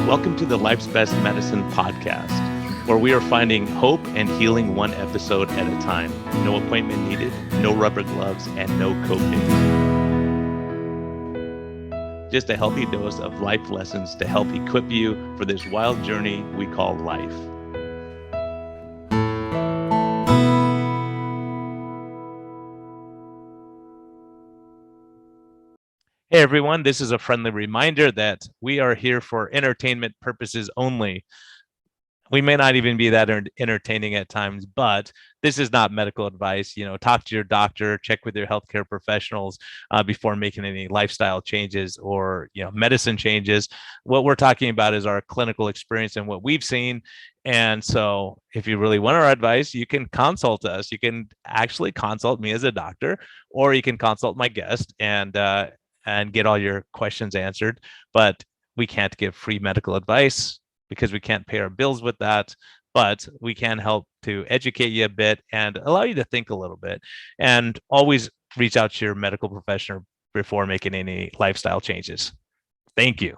Welcome to the Life's Best Medicine podcast, where we are finding hope and healing one episode at a time. No appointment needed, no rubber gloves, and no copay. Just a healthy dose of life lessons to help equip you for this wild journey we call life. Hey everyone, this is a friendly reminder that we are here for entertainment purposes only. We may not even be that entertaining at times, but this is not medical advice. Talk to your doctor, check with your healthcare professionals before making any lifestyle changes or medicine changes. What we're talking about is our clinical experience and what we've seen. And so if you really want our advice, you can consult us. You can actually consult me as a doctor, or you can consult my guest and get all your questions answered. But we can't give free medical advice because we can't pay our bills with that, but we can help to educate you a bit and allow you to think a little bit. And always reach out to your medical professional before making any lifestyle changes. Thank you.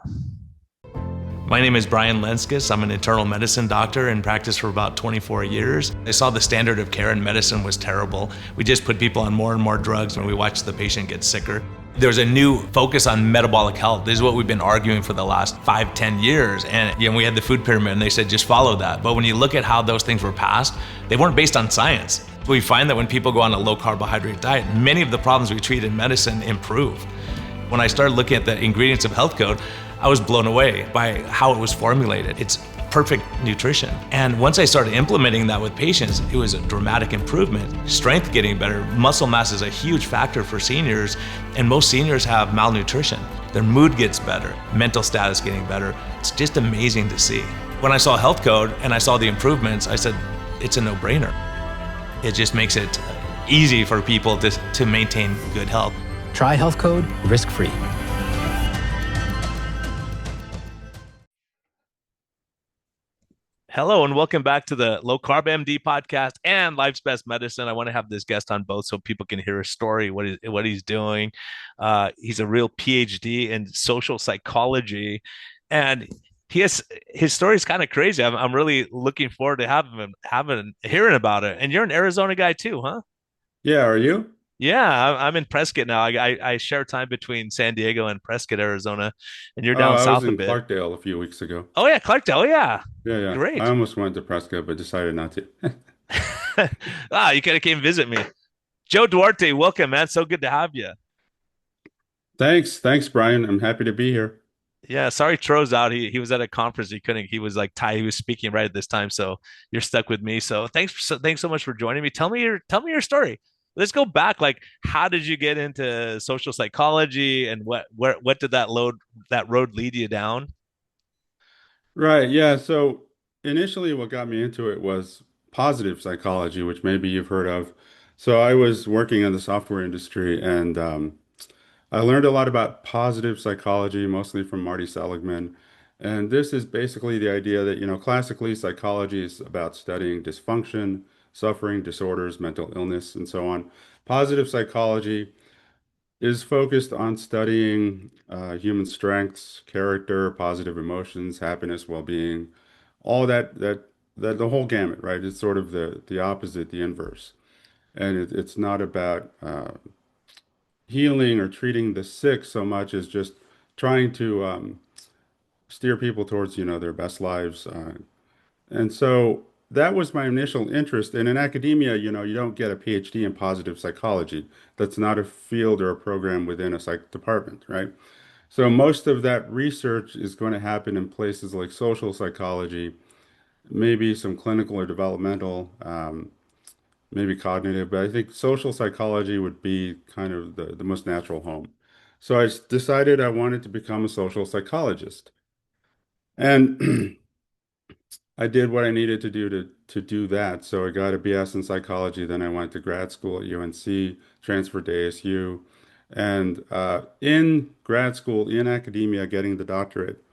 My name is Brian Lenskis. I'm an internal medicine doctor and practiced for about 24 years. I saw the standard of care in medicine was terrible. We just put people on more and more drugs when we watched the patient get sicker. There's a new focus on metabolic health. This is what we've been arguing for the last 5-10 years. And we had the food pyramid and they said, just follow that. But when you look at how those things were passed, they weren't based on science. We find that when people go on a low carbohydrate diet, many of the problems we treat in medicine improve. When I started looking at the ingredients of health code, I was blown away by how it was formulated. It's perfect nutrition. And once I started implementing that with patients, it was a dramatic improvement. Strength getting better. Muscle mass is a huge factor for seniors, and most seniors have malnutrition. Their mood gets better, mental status getting better. It's just amazing to see. When I saw health code and I saw the improvements, I said, it's a no-brainer. It just makes it easy for people to maintain good health. Try health code risk-free. Hello and welcome back to the Low Carb MD podcast and Life's Best Medicine. I want to have this guest on both so people can hear his story, what he's doing. He's a real PhD in social psychology, and his story is kind of crazy. I'm really looking forward to hearing about it. And you're an Arizona guy too, huh? Yeah, are you? Yeah, I'm in Prescott now. I share time between San Diego and Prescott, Arizona, and you're Oh, down I was south a in bit. Clarkdale a few weeks ago. Oh yeah, Clarkdale. Yeah, Yeah. great. I almost went to Prescott, but decided not to. You could have came visit me. Joe Duarte, welcome, man. So good to have you. Thanks, Brian. I'm happy to be here. Yeah, sorry Tro's out. He was at a conference. He was like tied. He was speaking right at this time. So you're stuck with me. So thanks so much for joining me. Tell me your story. Let's go back. Like, how did you get into social psychology, and what did that road lead you down? Right, yeah. So initially what got me into it was positive psychology, which maybe you've heard of. So I was working in the software industry and I learned a lot about positive psychology, mostly from Marty Seligman. And this is basically the idea that, classically psychology is about studying dysfunction, suffering, disorders, mental illness, and so on. Positive psychology is focused on studying human strengths, character, positive emotions, happiness, well-being, all that the whole gamut, right? It's sort of the opposite, the inverse. And it's not about healing or treating the sick so much as just trying to steer people towards, their best lives. And so that was my initial interest. And in academia, you don't get a PhD in positive psychology. That's not a field or a program within a psych department, right? So most of that research is going to happen in places like social psychology, maybe some clinical or developmental, maybe cognitive, but I think social psychology would be kind of the most natural home. So decided I wanted to become a social psychologist. And I did what I needed to do to do that. So I got a BS in psychology. Then I went to grad school at UNC, transferred to ASU. And in grad school, in academia, getting the doctorate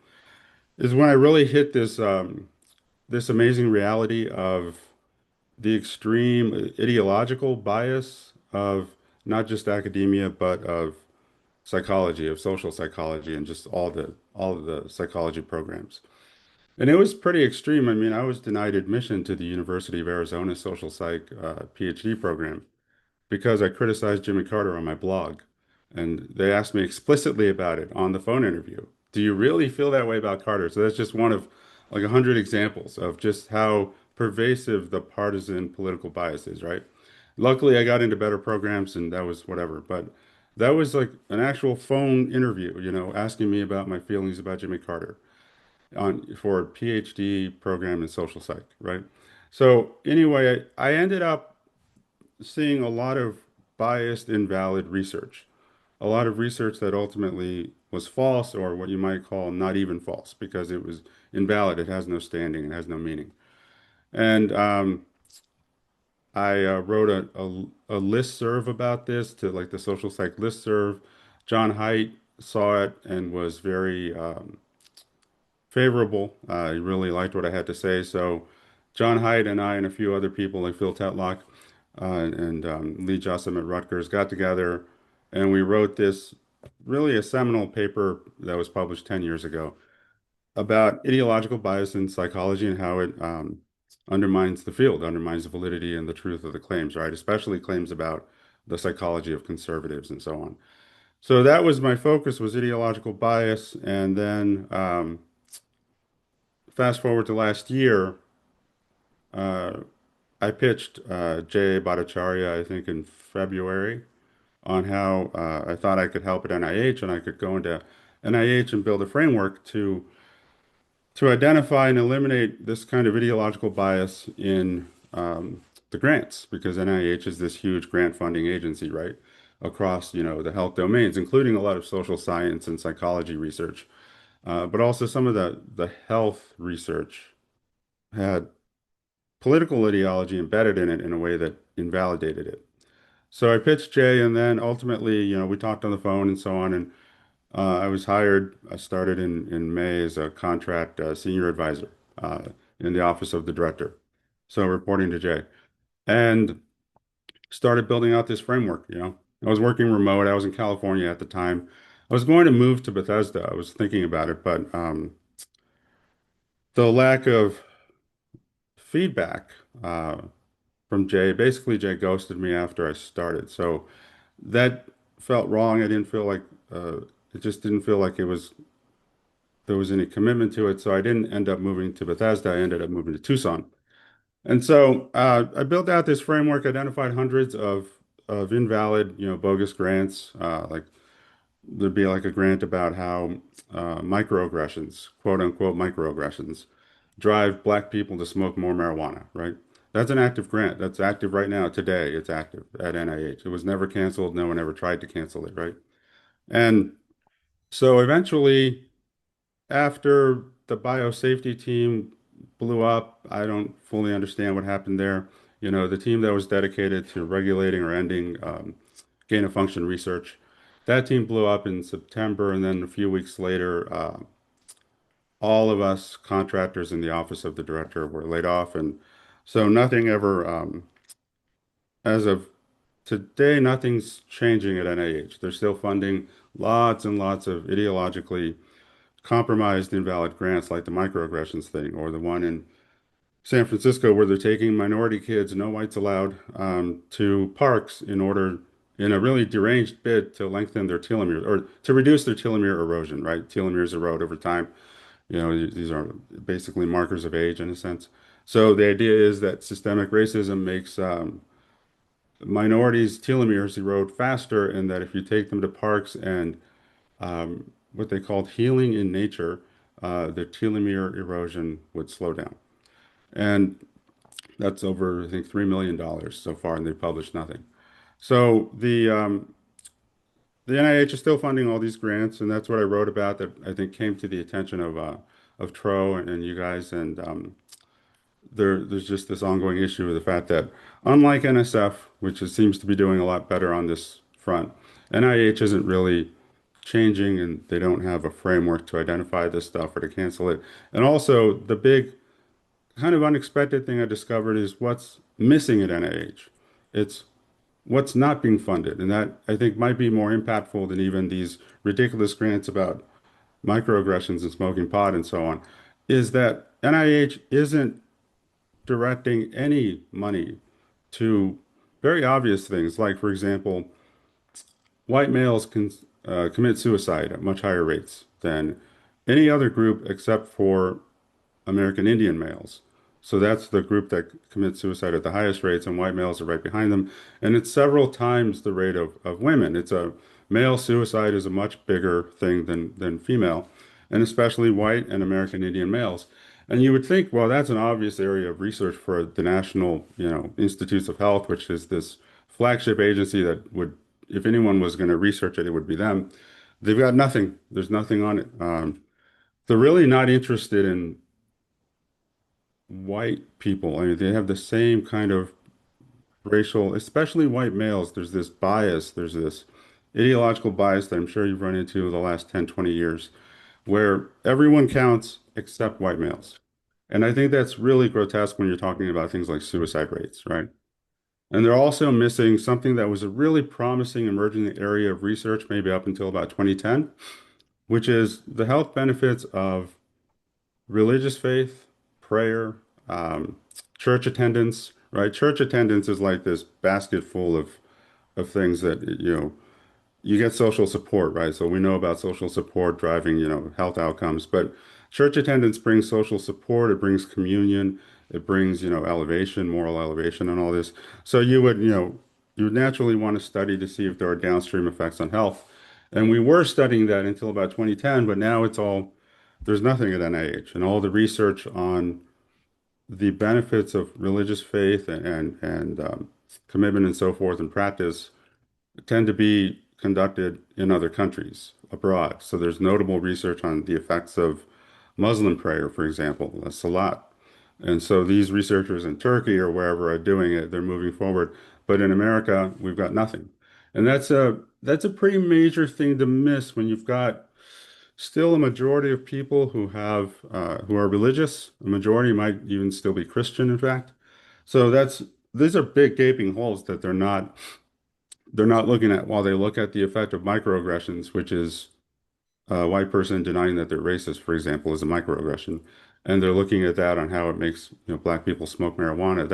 is when I really hit this amazing reality of the extreme ideological bias of not just academia, but of psychology, of social psychology, and just all of the psychology programs. And it was pretty extreme. I mean, I was denied admission to the University of Arizona social psych PhD program because I criticized Jimmy Carter on my blog. And they asked me explicitly about it on the phone interview. Do you really feel that way about Carter? So that's just one of like 100 examples of just how pervasive the partisan political bias is, right? Luckily, I got into better programs and that was whatever. But that was like an actual phone interview, asking me about my feelings about Jimmy Carter on for a PhD program in social psych, right? So anyway, I ended up seeing a lot of biased, invalid research, a lot of research that ultimately was false or what you might call not even false because it was invalid. It has no standing. It has no meaning. And I wrote a listserv about this to like the social psych listserv. John Haidt saw it and was very favorable. He really liked what I had to say. So John Haidt and I and a few other people like Phil Tetlock and Lee Jossam at Rutgers got together and we wrote this really a seminal paper that was published 10 years ago about ideological bias in psychology and how it undermines the field, undermines the validity and the truth of the claims, right? Especially claims about the psychology of conservatives and so on. So that was my focus was ideological bias. And then fast forward to last year, uh, I pitched J.A. Bhattacharya, I think in February, on how I thought I could help at NIH and I could go into NIH and build a framework to identify and eliminate this kind of ideological bias in the grants, because NIH is this huge grant funding agency, right? Across, the health domains, including a lot of social science and psychology research, but also some of the health research had political ideology embedded in it in a way that invalidated it. So I pitched Jay, and then ultimately, we talked on the phone and so on, and I was hired. I started in May as a contract senior advisor uh, in the office of the director, so reporting to Jay, and started building out this framework. I was working remote. I was in California at the time. I was going to move to Bethesda. I was thinking about it, but the lack of feedback from Jay, basically Jay ghosted me after I started. So that felt wrong. I didn't feel like it just didn't feel like it was there was any commitment to it. So I didn't end up moving to Bethesda. I ended up moving to Tucson. And so I built out this framework, identified hundreds of invalid, bogus grants. Like there'd be like a grant about how microaggressions, quote unquote microaggressions, drive black people to smoke more marijuana, right? That's an active grant. That's active right now. Today, it's active at NIH. It was never canceled. No one ever tried to cancel it, right? And so eventually, after the biosafety team blew up, I don't fully understand what happened there. The team that was dedicated to regulating or ending gain of function research, that team blew up in September, and then a few weeks later, all of us contractors in the office of the director were laid off, and so nothing ever, as of today, nothing's changing at NIH. They're still funding lots and lots of ideologically compromised invalid grants like the microaggressions thing or the one in San Francisco where they're taking minority kids, no whites allowed, to parks in a really deranged bid to lengthen their telomere or to reduce their telomere erosion, right? Telomeres erode over time. These are basically markers of age in a sense. So the idea is that systemic racism makes minorities' telomeres erode faster, and that if you take them to parks and what they called healing in nature, the telomere erosion would slow down. And that's over, I think, $3 million so far, and they published nothing. So the NIH is still funding all these grants, and that's what I wrote about that I think came to the attention of Tro and you guys. And there's just this ongoing issue with the fact that unlike NSF, which seems to be doing a lot better on this front, NIH isn't really changing, and they don't have a framework to identify this stuff or to cancel it. And also, the big kind of unexpected thing I discovered is what's missing at NIH. It's what's not being funded, and that I think might be more impactful than even these ridiculous grants about microaggressions and smoking pot and so on. is that NIH isn't directing any money to very obvious things, like, for example, white males can commit suicide at much higher rates than any other group except for American Indian males. So that's the group that commits suicide at the highest rates, and white males are right behind them. And it's several times the rate of women. It's a male suicide is a much bigger thing than female, and especially white and American Indian males. And you would think, well, that's an obvious area of research for the National, Institutes of Health, which is this flagship agency that would, if anyone was going to research it, it would be them. They've got nothing. There's nothing on it. They're really not interested in white people. I mean, they have the same kind of racial, especially white males. There's this bias, there's this ideological bias that I'm sure you've run into the last 10, 20 years, where everyone counts except white males. And I think that's really grotesque when you're talking about things like suicide rates, right? And they're also missing something that was a really promising emerging area of research, maybe up until about 2010, which is the health benefits of religious faith, prayer, um, church attendance, right? Church attendance is like this basket full of things that, you get social support, right? So we know about social support driving, health outcomes, but church attendance brings social support, it brings communion, it brings, elevation, moral elevation and all this. So you would naturally want to study to see if there are downstream effects on health. And we were studying that until about 2010, but now there's nothing at NIH, and all the research on the benefits of religious faith and commitment and so forth and practice tend to be conducted in other countries abroad. So there's notable research on the effects of Muslim prayer, for example, a salat. And so these researchers in Turkey or wherever are doing it, they're moving forward. But in America, we've got nothing. And that's a pretty major thing to miss when you've got still a majority of people who are religious. A majority might even still be Christian, in fact. So these are big gaping holes that they're not looking at while they look at the effect of microaggressions, which is a white person denying that they're racist, for example, is a microaggression. And they're looking at that on how it makes, black people smoke marijuana.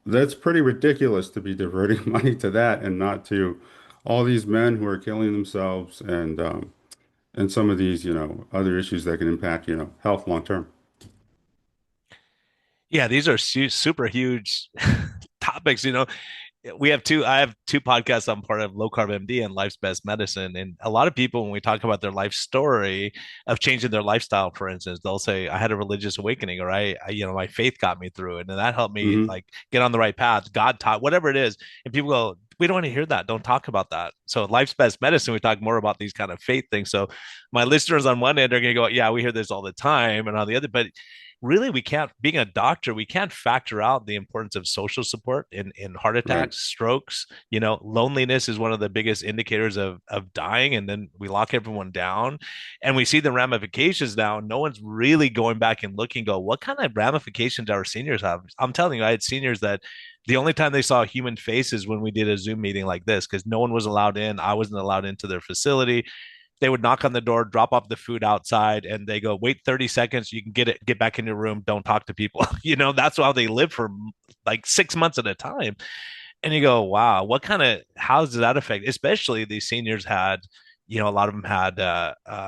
That's pretty ridiculous to be diverting money to that and not to all these men who are killing themselves and some of these, other issues that can impact, health long term. Yeah, these are super huge topics. We have two I have two podcasts. I'm part of Low Carb MD and Life's Best Medicine, and a lot of people, when we talk about their life story of changing their lifestyle, for instance, they'll say I had a religious awakening, or my faith got me through it and that helped me Hmm. like get on the right path, God taught, whatever it is. And people go, we don't want to hear that, don't talk about that. So Life's Best Medicine, we talk more about these kind of faith things. So my listeners on one end are going to go, yeah, we hear this all the time, and on the other, but really we can't, being a doctor, we can't factor out the importance of social support in heart Right. attacks, strokes. Loneliness is one of the biggest indicators of dying, and then we lock everyone down, and we see the ramifications now. No one's really going back and looking, go, what kind of ramifications do our seniors have? I'm telling you, I had seniors that the only time they saw a human face is when we did a Zoom meeting like this, because no one was allowed in. I wasn't allowed into their facility. They would knock on the door, drop off the food outside, and they go, wait 30 seconds, you can get back in your room, don't talk to people. That's how they live for like 6 months at a time. And you go, wow, how does that affect? Especially these seniors had, a lot of them had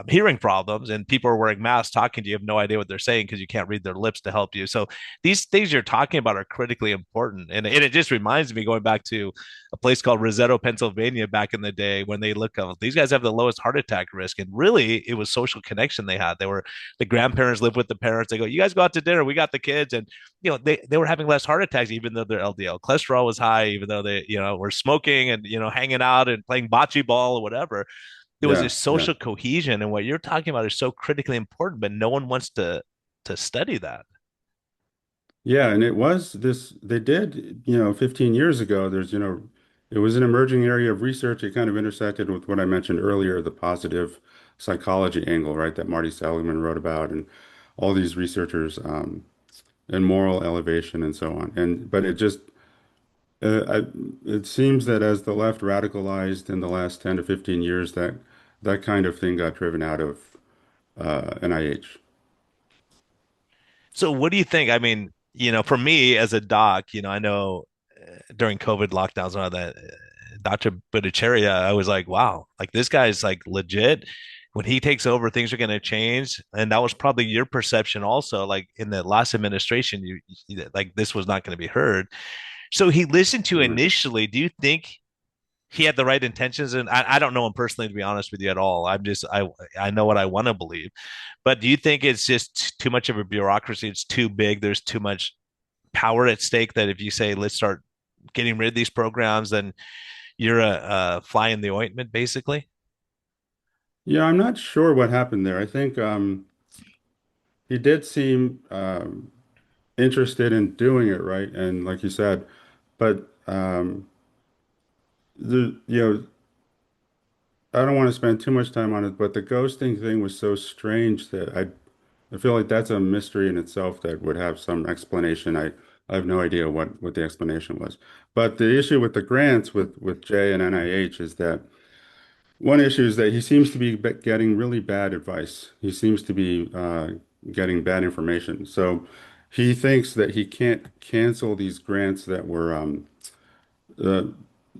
hearing problems, and people are wearing masks talking to you. You have no idea what they're saying because you can't read their lips to help you. So these things you're talking about are critically important. And it just reminds me, going back to a place called Rosetto, Pennsylvania, back in the day, when they look up, these guys have the lowest heart attack risk. And really, it was social connection they had. The grandparents live with the parents. They go, you guys go out to dinner, we got the kids. And they were having less heart attacks, even though their LDL cholesterol was high, even though they, were smoking and, hanging out and playing bocce ball or whatever. There was Yeah. this Yeah. social cohesion, and what you're talking about is so critically important, but no one wants to study that. Yeah, and they did, 15 years ago, it was an emerging area of research. It kind of intersected with what I mentioned earlier, the positive psychology angle, right, that Marty Seligman wrote about, and all these researchers, and moral elevation and so on. But it seems that as the left radicalized in the last 10 to 15 years, that kind of thing got driven out of NIH. So what do you think? I mean, for me as a doc, I know during COVID lockdowns and all that, Dr. Bhattacharya, I was like, wow, like this guy's like legit. When he takes over, things are going to change. And that was probably your perception also. Like in the last administration, like this was not going to be heard. So he listened to Right. initially. Do you think he had the right intentions? And I don't know him personally, to be honest with you at all. I know what I want to believe. But do you think it's just too much of a bureaucracy? It's too big. There's too much power at stake that if you say, let's start getting rid of these programs, then you're a fly in the ointment, basically. Yeah, I'm not sure what happened there. I think he did seem interested in doing it right, and like you said, but I don't want to spend too much time on it. But the ghosting thing was so strange that I feel like that's a mystery in itself that would have some explanation. I have no idea what the explanation was. But the issue with the grants with Jay and NIH is that one issue is that he seems to be getting really bad advice. He seems to be getting bad information. So he thinks that he can't cancel these grants that were uh,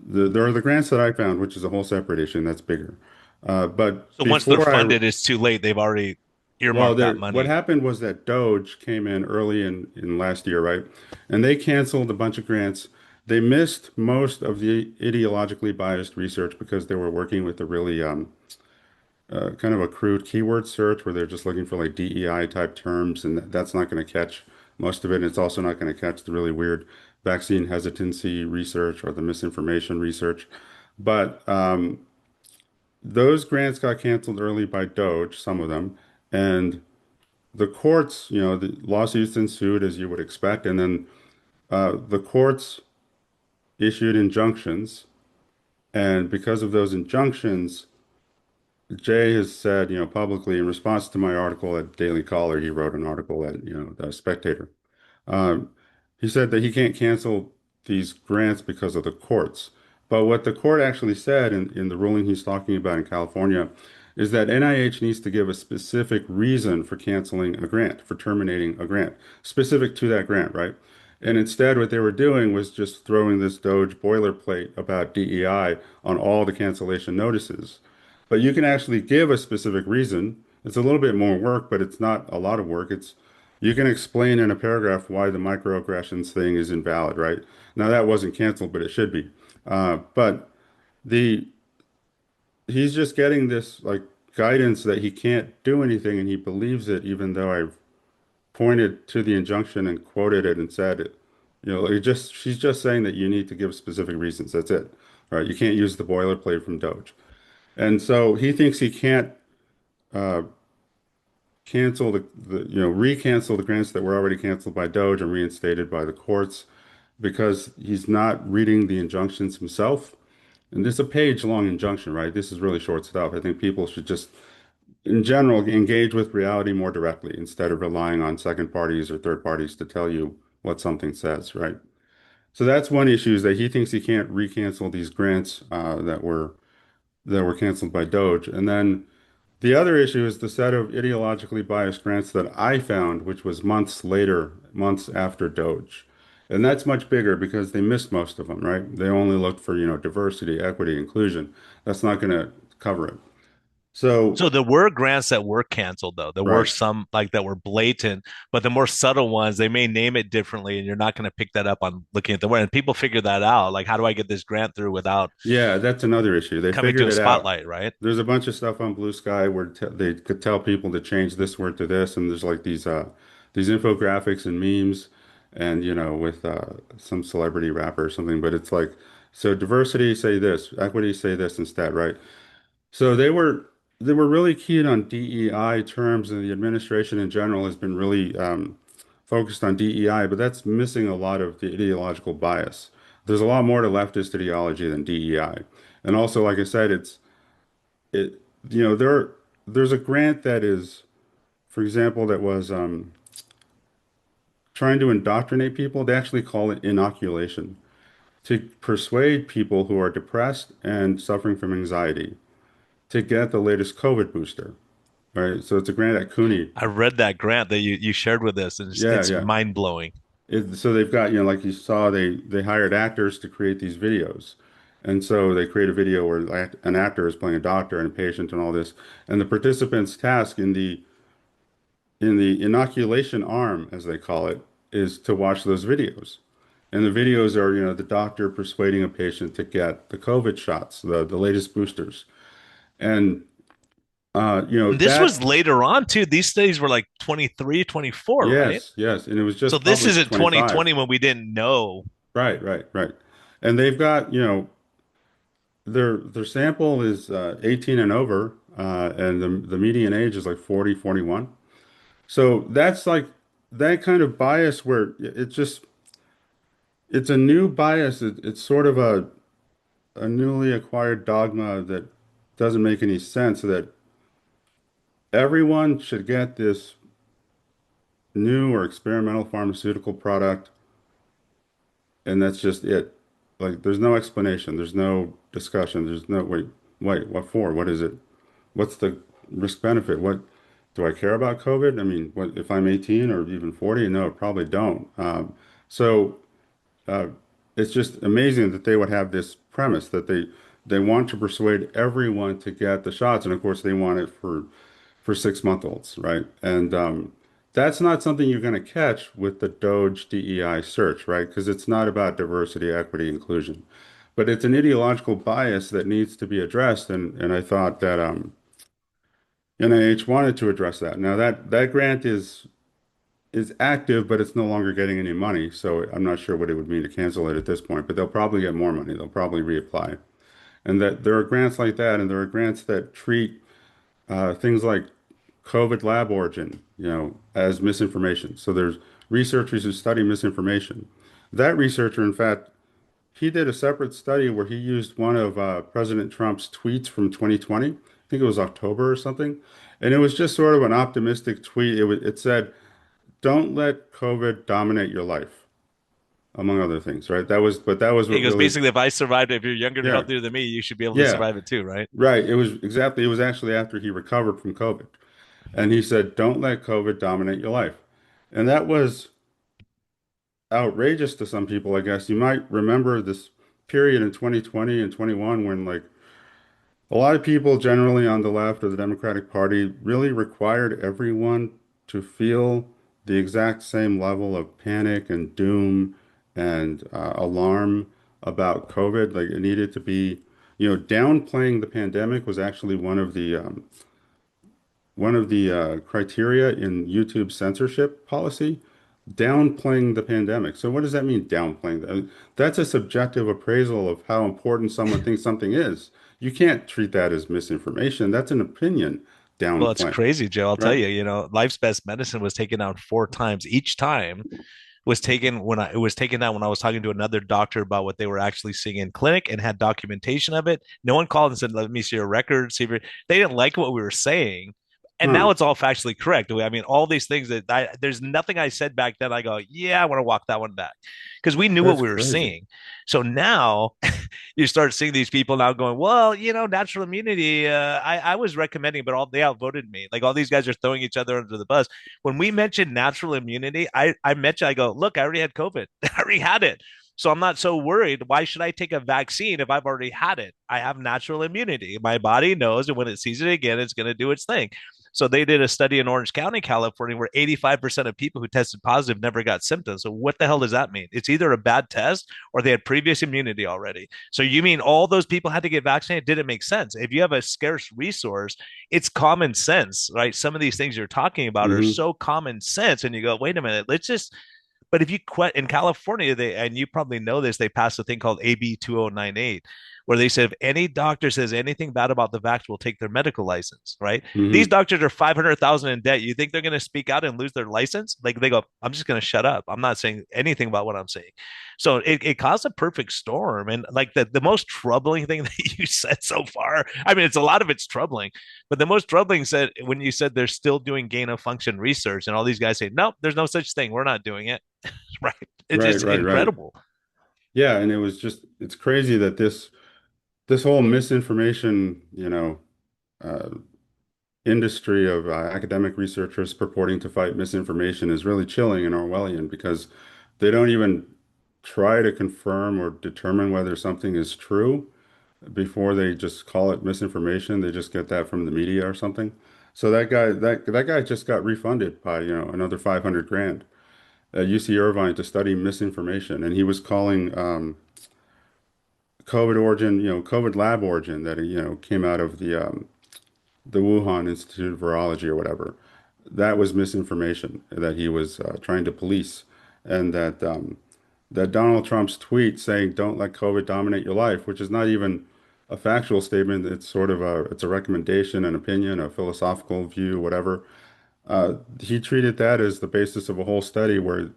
there are the grants that I found, which is a whole separate issue, and that's bigger. But So once they're before I funded, it's too late. They've already well, earmarked that what money. happened was that Doge came in early in last year, right? And they canceled a bunch of grants. They missed most of the ideologically biased research because they were working with a really kind of a crude keyword search where they're just looking for like DEI type terms, and that's not going to catch most of it. And it's also not going to catch the really weird vaccine hesitancy research or the misinformation research. But those grants got canceled early by Doge, some of them, and the courts, the lawsuits ensued as you would expect, and then the courts issued injunctions, and because of those injunctions, Jay has said, publicly in response to my article at Daily Caller, he wrote an article at, the Spectator. Um, he said that he can't cancel these grants because of the courts. But what the court actually said in the ruling he's talking about in California is that NIH needs to give a specific reason for canceling a grant, for terminating a grant, specific to that grant, right? And instead, what they were doing was just throwing this Doge boilerplate about DEI on all the cancellation notices. But you can actually give a specific reason. It's a little bit more work, but it's not a lot of work. It's you can explain in a paragraph why the microaggressions thing is invalid, right? Now that wasn't canceled, but it should be. But the he's just getting this like guidance that he can't do anything, and he believes it, even though I've pointed to the injunction and quoted it and said it. She's just saying that you need to give specific reasons. That's it. Right? You can't use the boilerplate from Doge. And so he thinks he can't uh, cancel recancel the grants that were already canceled by Doge and reinstated by the courts because he's not reading the injunctions himself. And this is a page-long injunction, right? This is really short stuff. I think people should just, in general, engage with reality more directly instead of relying on second parties or third parties to tell you what something says, right? So that's one issue is that he thinks he can't recancel these grants that were canceled by Doge. And then the other issue is the set of ideologically biased grants that I found, which was months later, months after Doge. And that's much bigger because they missed most of them, right? They only looked for, diversity, equity, inclusion. That's not going to cover it. So, So there were grants that were canceled, though. There were right. some like that were blatant, but the more subtle ones, they may name it differently, and you're not going to pick that up on looking at the word. And people figure that out. Like, how do I get this grant through without Yeah, that's another issue. They coming to figured a it out. spotlight, right? There's a bunch of stuff on Blue Sky where t they could tell people to change this word to this, and there's like these infographics and memes, and with some celebrity rapper or something. But it's like, so diversity say this, equity say this instead, right? So they were really keen on DEI terms, and the administration in general has been really focused on DEI, but that's missing a lot of the ideological bias. There's a lot more to leftist ideology than DEI. And also, like I said, it there's a grant that is, for example, that was trying to indoctrinate people. They actually call it inoculation to persuade people who are depressed and suffering from anxiety to get the latest COVID booster. right? So it's a grant at CUNY. I read that grant that you shared with us, and Yeah, it's yeah. mind blowing. So they've got, like you saw, they hired actors to create these videos. And so they create a video where an actor is playing a doctor and a patient and all this. And the participants' task in the inoculation arm, as they call it, is to watch those videos. And the videos are, the doctor persuading a patient to get the COVID shots, the latest boosters. And And this was that, later on too. These studies were like 23, 24, right? yes, yes. And it was So just this published isn't 25. 2020 when we didn't know. Right, right, right. And they've got, their sample is 18 and over, and the median age is like 40, 41. So that's like that kind of bias where it's a new bias. It's sort of a newly acquired dogma that doesn't make any sense that everyone should get this new or experimental pharmaceutical product, and that's just it. Like, there's no explanation, there's no discussion, there's no wait, what for? What is it? What's the risk benefit? What do I care about COVID? I mean, what if I'm 18 or even 40? No, probably don't. So uh, it's just amazing that they would have this premise that they want to persuade everyone to get the shots, and of course they want it for 6-month-olds, right? And that's not something you're going to catch with the Doge DEI search, right? Because it's not about diversity, equity, inclusion, but it's an ideological bias that needs to be addressed. And I thought that NIH wanted to address that. Now that grant is active, but it's no longer getting any money. So I'm not sure what it would mean to cancel it at this point, but they'll probably get more money. They'll probably reapply. And that there are grants like that, and there are grants that treat things like COVID lab origin, as misinformation. So there's researchers who study misinformation. That researcher, in fact, he did a separate study where he used one of President Trump's tweets from 2020. I think it was October or something. And it was just sort of an optimistic tweet. It said, "Don't let COVID dominate your life," among other things, right? But that was He what goes, really, basically, if I survived, if you're younger and yeah, healthier than me, you should be able to yeah, survive it too, right? right. It was actually after he recovered from COVID. And he said, "Don't let COVID dominate your life." And that was outrageous to some people, I guess. You might remember this period in 2020 and 21 when, like, a lot of people generally on the left of the Democratic Party really required everyone to feel the exact same level of panic and doom and alarm about COVID. Like, it needed to be, downplaying the pandemic was actually one of the criteria in YouTube censorship policy, downplaying the pandemic. So what does that mean, downplaying that? That's a subjective appraisal of how important someone thinks something is. You can't treat that as misinformation. That's an opinion Well, it's downplaying, crazy, Joe. I'll tell right? you, life's best medicine was taken down 4 times. Each time was taken when it was taken down when I was talking to another doctor about what they were actually seeing in clinic and had documentation of it. No one called and said, "Let me see your record." See if they didn't like what we were saying, and Huh. now it's all factually correct. I mean, all these things there's nothing I said back then. I go, yeah, I want to walk that one back because we knew what That's we were crazy. seeing. So now you start seeing these people now going, well, natural immunity. I was recommending, but they outvoted me. Like all these guys are throwing each other under the bus. When we mentioned natural immunity, I go, look, I already had COVID. I already had it. So I'm not so worried. Why should I take a vaccine if I've already had it? I have natural immunity. My body knows, and when it sees it again, it's going to do its thing. So they did a study in Orange County, California, where 85% of people who tested positive never got symptoms. So what the hell does that mean? It's either a bad test or they had previous immunity already. So you mean all those people had to get vaccinated? Didn't make sense. If you have a scarce resource, it's common sense, right? Some of these things you're talking about are Hmm. so common sense, and you go, wait a minute, let's just. But if you quit in California, and you probably know this, they passed a thing called AB 2098, where they said if any doctor says anything bad about the vax, we'll take their medical license. Right? These Hmm. doctors are 500,000 in debt. You think they're going to speak out and lose their license? Like they go, I'm just going to shut up. I'm not saying anything about what I'm saying. So it caused a perfect storm. And like the most troubling thing that you said so far, I mean, it's a lot of it's troubling, but the most troubling said when you said they're still doing gain of function research, and all these guys say, nope, there's no such thing. We're not doing it. Right. It's Right, just right, right. incredible. Yeah, and it's crazy that this whole misinformation, uh, industry of academic researchers purporting to fight misinformation is really chilling and Orwellian because they don't even try to confirm or determine whether something is true before they just call it misinformation. They just get that from the media or something. So that guy just got refunded by, another 500 grand at UC Irvine to study misinformation, and he was calling COVID origin, COVID lab origin that came out of the Wuhan Institute of Virology or whatever. That was misinformation that he was trying to police, and that Donald Trump's tweet saying "Don't let COVID dominate your life," which is not even a factual statement. It's sort of a recommendation, an opinion, a philosophical view, whatever. He treated that as the basis of a whole study where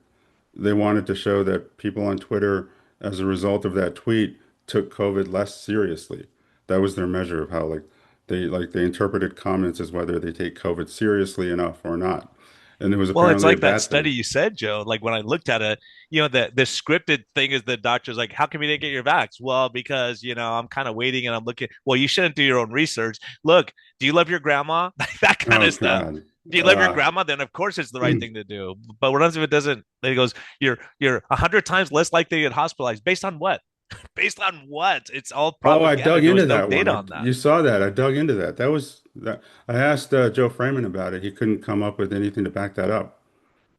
they wanted to show that people on Twitter, as a result of that tweet, took COVID less seriously. That was their measure of how they interpreted comments as whether they take COVID seriously enough or not. And it was Well, it's apparently a like that bad study thing. you said, Joe. Like when I looked at it, the scripted thing is the doctor's like, how come you didn't get your vax? Well, because, I'm kind of waiting and I'm looking. Well, you shouldn't do your own research. Look, do you love your grandma? That kind Oh of stuff. God. If you love your grandma, then of course it's the right thing to do. But what if it doesn't? Then he goes, you're 100 times less likely to get hospitalized. Based on what? Based on what? It's all Oh, I propaganda. dug There into was no that one. data on that. You saw that. I dug into that. That was that. I asked Joe Freeman about it. He couldn't come up with anything to back that up.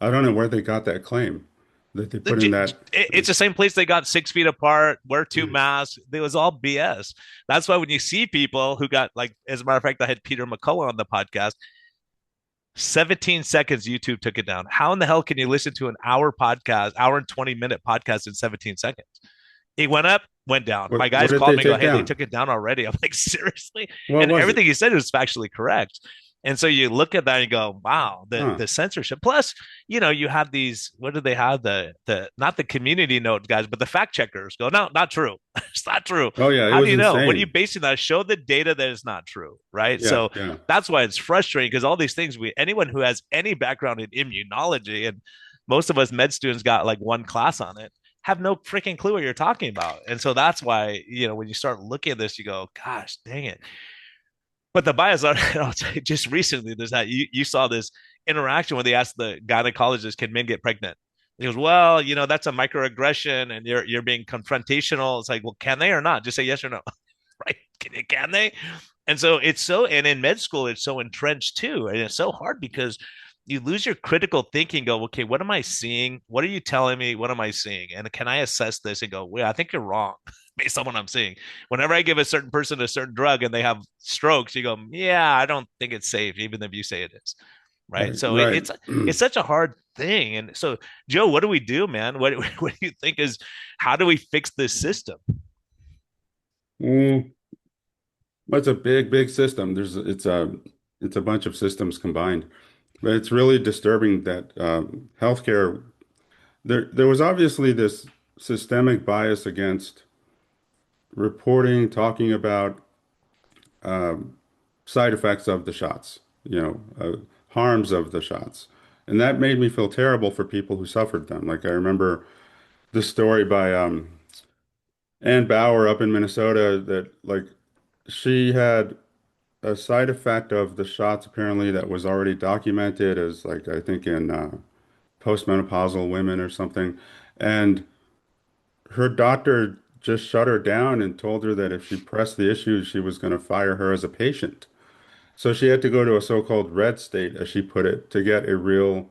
I don't know where they got that claim that they put in that. It's the same place they got 6 feet apart, wear two masks. It was all BS. That's why when you see people who got, like, as a matter of fact, I had Peter McCullough on the podcast. 17 seconds, YouTube took it down. How in the hell can you listen to an hour podcast, hour and 20-minute podcast in 17 seconds? It went up, went down. My What guys did called they me and go, take hey, they down? took it down already. I'm like, seriously? What And was it? everything he said was factually correct. And so you look at that and you go, wow, the Huh. the censorship. Plus, you have these, what do they have? The not the community note guys, but the fact checkers go, no, not true. It's not true. Oh yeah, it How do was you know? What are you insane. basing that? Show the data that is not true, right? Yeah, So yeah. that's why it's frustrating because all these things anyone who has any background in immunology, and most of us med students got like one class on it, have no freaking clue what you're talking about. And so that's why, when you start looking at this, you go, gosh, dang it. But the bias, I'll say, just recently, there's that you saw this interaction when they asked the gynecologist, "Can men get pregnant?" And he goes, "Well, that's a microaggression, and you're being confrontational." It's like, well, can they or not? Just say yes or no, right? Can they? And so and in med school, it's so entrenched too, and it's so hard because you lose your critical thinking. Go, okay, what am I seeing? What are you telling me? What am I seeing? And can I assess this and go, well, I think you're wrong based on what I'm seeing. Whenever I give a certain person a certain drug and they have strokes, you go, yeah, I don't think it's safe, even if you say it is. Right. Right, So right. it's such a hard thing. And so, Joe, what do we do, man? What do you think is how do we fix this system? Mm, well, it's a big, big system. It's a bunch of systems combined. But it's really disturbing that healthcare there was obviously this systemic bias against reporting, talking about um, side effects of the shots, harms of the shots. And that made me feel terrible for people who suffered them. Like I remember the story by Ann Bauer up in Minnesota that like she had a side effect of the shots apparently that was already documented as like I think in postmenopausal women or something. And her doctor just shut her down and told her that if she pressed the issue, she was going to fire her as a patient. So she had to go to a so-called red state, as she put it, to get actual,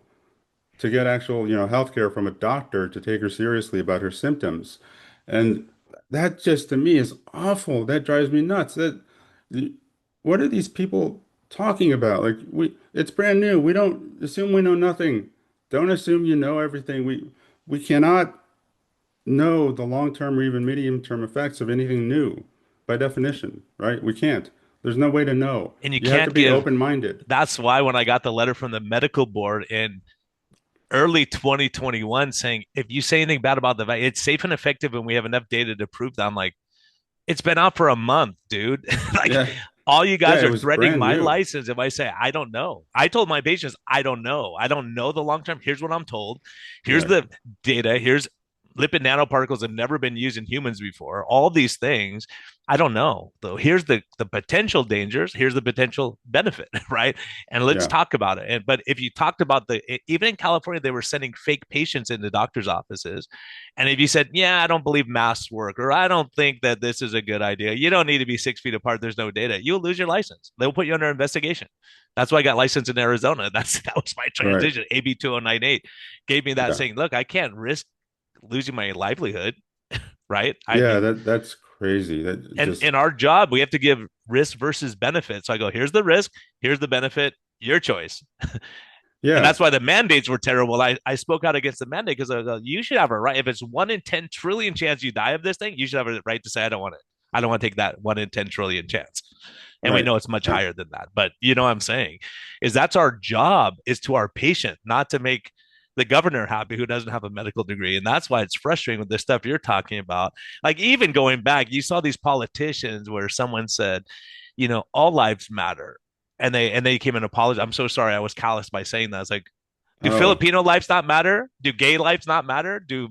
healthcare from a doctor to take her seriously about her symptoms. And that just to me is awful. That drives me nuts. What are these people talking about? Like it's brand new. We don't assume we know nothing. Don't assume you know everything. We cannot know the long-term or even medium-term effects of anything new by definition, right? We can't. There's no way to know. And you You have to can't be give open-minded. that's why when I got the letter from the medical board in early 2021 saying if you say anything bad about the vaccine, it's safe and effective and we have enough data to prove that, I'm like, it's been out for a month, dude. Like Yeah. all you Yeah, guys it are was threatening brand my new. license if I say I don't know. I told my patients I don't know. I don't know the long term. Here's what I'm told. Here's Right. the data. Here's lipid nanoparticles have never been used in humans before. All these things, I don't know though. Here's the potential dangers. Here's the potential benefit, right? And let's Yeah. talk about it. And but if you talked about even in California, they were sending fake patients into doctors' offices, and if you said, "Yeah, I don't believe masks work," or "I don't think that this is a good idea," you don't need to be 6 feet apart. There's no data. You'll lose your license. They'll put you under investigation. That's why I got licensed in Arizona. That was my Right. transition. AB 2098 gave me that Yeah. saying, "Look, I can't risk losing my livelihood, right? I Yeah, mean, that's crazy. That and just in our job, we have to give risk versus benefit. So I go, here's the risk, here's the benefit, your choice." And yeah. that's why the mandates were terrible. I spoke out against the mandate because I go, you should have a right. If it's 1 in 10 trillion chance you die of this thing, you should have a right to say, I don't want it. I don't want to take that 1 in 10 trillion chance. And we Right. know it's much Right. higher than that. But you know what I'm saying? Is that's our job is to our patient, not to make the governor happy who doesn't have a medical degree. And that's why it's frustrating with the stuff you're talking about. Like even going back, you saw these politicians where someone said, all lives matter. And they came and apologized. I'm so sorry I was callous by saying that. It's like, do Oh, Filipino lives not matter? Do gay lives not matter? Do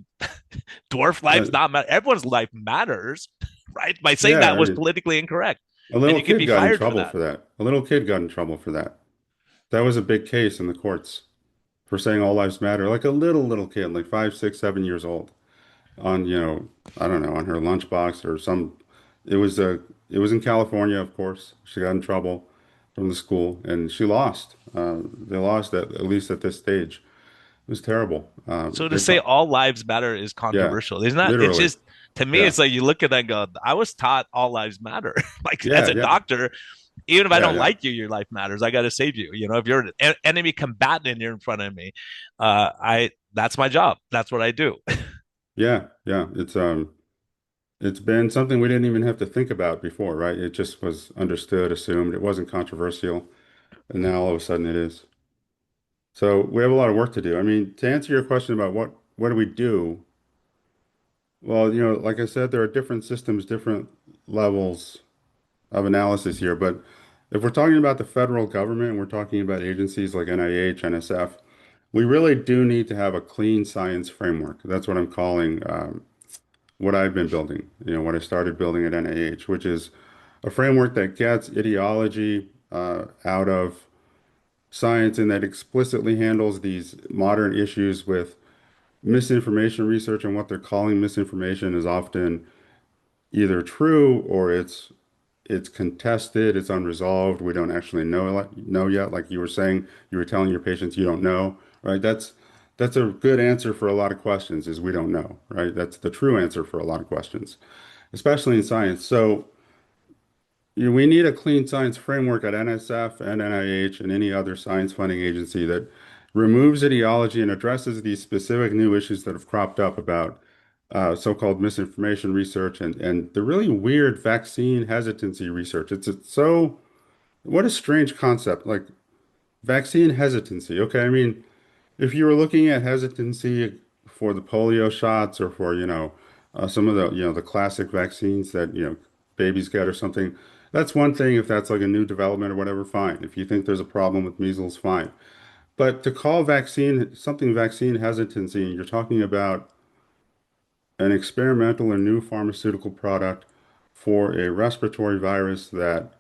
dwarf lives uh, not matter? Everyone's life matters, right? By saying yeah. that I was mean, politically incorrect. a And little you could kid be got in fired for trouble that. for that. A little kid got in trouble for that. That was a big case in the courts for saying all lives matter. Like a little kid, like 5, 6, 7 years old, on, I don't know, on her lunchbox or some. It was a. It was in California, of course. She got in trouble from the school, and she lost. They lost at least at this stage. It was terrible. So to They say pro all lives matter is Yeah, controversial. Isn't that? It's literally. just to me, Yeah, it's like you look at that and go, I was taught all lives matter. Like as yeah, a yeah, doctor, even if I yeah, don't yeah, like you, your life matters. I got to save you. If you're an enemy combatant and you're in front of me, I that's my job. That's what I do. yeah, yeah. It's been something we didn't even have to think about before, right? It just was understood, assumed. It wasn't controversial, and now all of a sudden it is. So we have a lot of work to do. I mean, to answer your question about what do we do? Well, like I said, there are different systems, different levels of analysis here. But if we're talking about the federal government, we're talking about agencies like NIH, NSF, we really do need to have a clean science framework. That's what I'm calling what I've been building, what I started building at NIH, which is a framework that gets ideology out of science and that explicitly handles these modern issues with misinformation research. And what they're calling misinformation is often either true or it's contested, it's unresolved. We don't actually know yet. Like you were saying, you were telling your patients you don't know, right? That's a good answer for a lot of questions is we don't know, right? That's the true answer for a lot of questions, especially in science. So we need a clean science framework at NSF and NIH and any other science funding agency that removes ideology and addresses these specific new issues that have cropped up about so-called misinformation research and the really weird vaccine hesitancy research. It's so, what a strange concept, like vaccine hesitancy. Okay, I mean, if you were looking at hesitancy for the polio shots or for, some of the, the classic vaccines that, babies get or something, that's one thing. If that's like a new development or whatever, fine. If you think there's a problem with measles, fine. But to call vaccine something vaccine hesitancy, and you're talking about an experimental or new pharmaceutical product for a respiratory virus that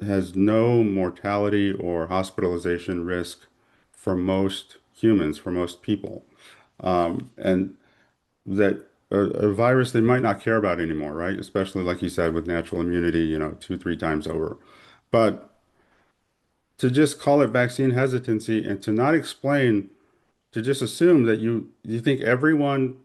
has no mortality or hospitalization risk for most humans, for most people. And that a virus they might not care about anymore, right? Especially like you said, with natural immunity, 2, 3 times over. But to just call it vaccine hesitancy and to not explain, to just assume that you think everyone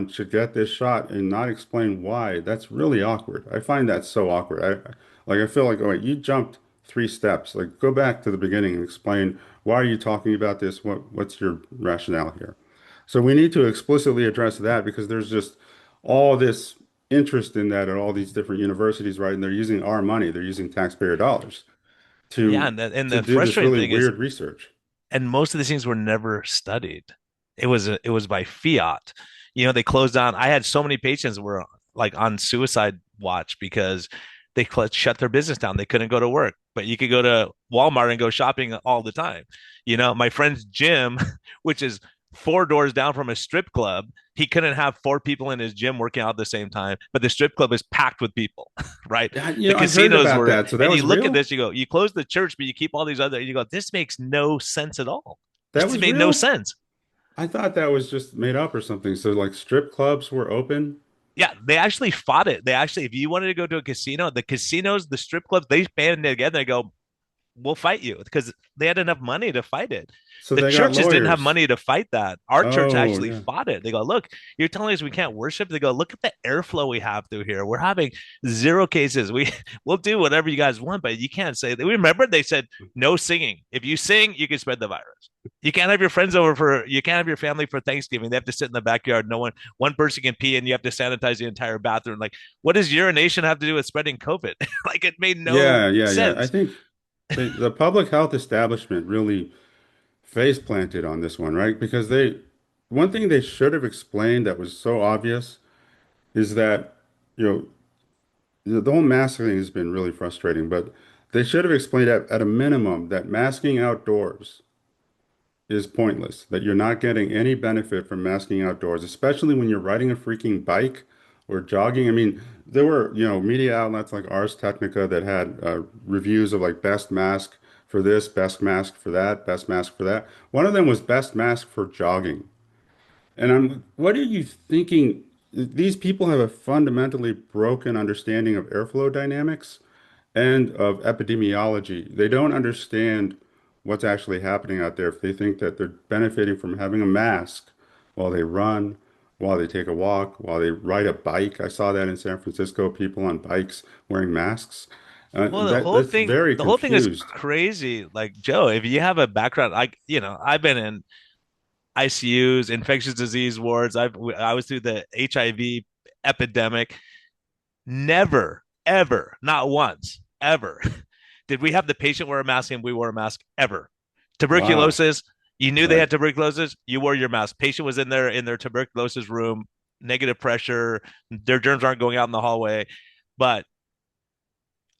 should get this shot and not explain why. That's really awkward. I find that so awkward. I feel like, oh wait, you jumped 3 steps. Like go back to the beginning and explain why are you talking about this? What's your rationale here? So we need to explicitly address that because there's just all this interest in that at all these different universities, right? And they're using our money, they're using taxpayer dollars Yeah, to and the do this frustrating really thing is, weird research. and most of these things were never studied. It was by fiat. They closed down. I had so many patients that were like on suicide watch because they shut their business down. They couldn't go to work, but you could go to Walmart and go shopping all the time. My friend's gym, which is 4 doors down from a strip club. He couldn't have 4 people in his gym working out at the same time, but the strip club is packed with people, right? Yeah, The I heard casinos about were, that. So that and you was look at real? this, you go, you close the church, but you keep all these other, you go, this makes no sense at all. That It was made no real? sense. I thought that was just made up or something. So like strip clubs were open? Yeah, they actually fought it. They actually, if you wanted to go to a casino, the casinos, the strip clubs, they banded together. They go, we'll fight you because they had enough money to fight it. So The they got churches didn't have lawyers. money to fight that. Our church Oh, actually yeah. fought it. They go, look, you're telling us we can't worship. They go, look at the airflow we have through here. We're having 0 cases. We'll do whatever you guys want, but you can't say. Remember, they said no singing. If you sing, you can spread the virus. You can't have your friends over for. You can't have your family for Thanksgiving. They have to sit in the backyard. No one person can pee, and you have to sanitize the entire bathroom. Like, what does urination have to do with spreading COVID? Like, it made no Yeah. I sense. think the public health establishment really face planted on this one, right? Because one thing they should have explained that was so obvious is that, you know, the whole mask thing has been really frustrating, but they should have explained at a minimum that masking outdoors is pointless, that you're not getting any benefit from masking outdoors, especially when you're riding a freaking bike or jogging. I mean, there were, media outlets like Ars Technica that had reviews of like best mask for this, best mask for that, best mask for that. One of them was best mask for jogging. And what are you thinking? These people have a fundamentally broken understanding of airflow dynamics and of epidemiology. They don't understand what's actually happening out there if they think that they're benefiting from having a mask while they run, while they take a walk, while they ride a bike. I saw that in San Francisco, people on bikes wearing masks. Well, That's very the whole thing is confused. crazy. Like Joe, if you have a background, like I've been in ICUs, infectious disease wards. I was through the HIV epidemic. Never, ever, not once, ever did we have the patient wear a mask and we wore a mask ever. Wow. Tuberculosis, you knew they Right. had tuberculosis, you wore your mask. Patient was in their tuberculosis room, negative pressure, their germs aren't going out in the hallway, but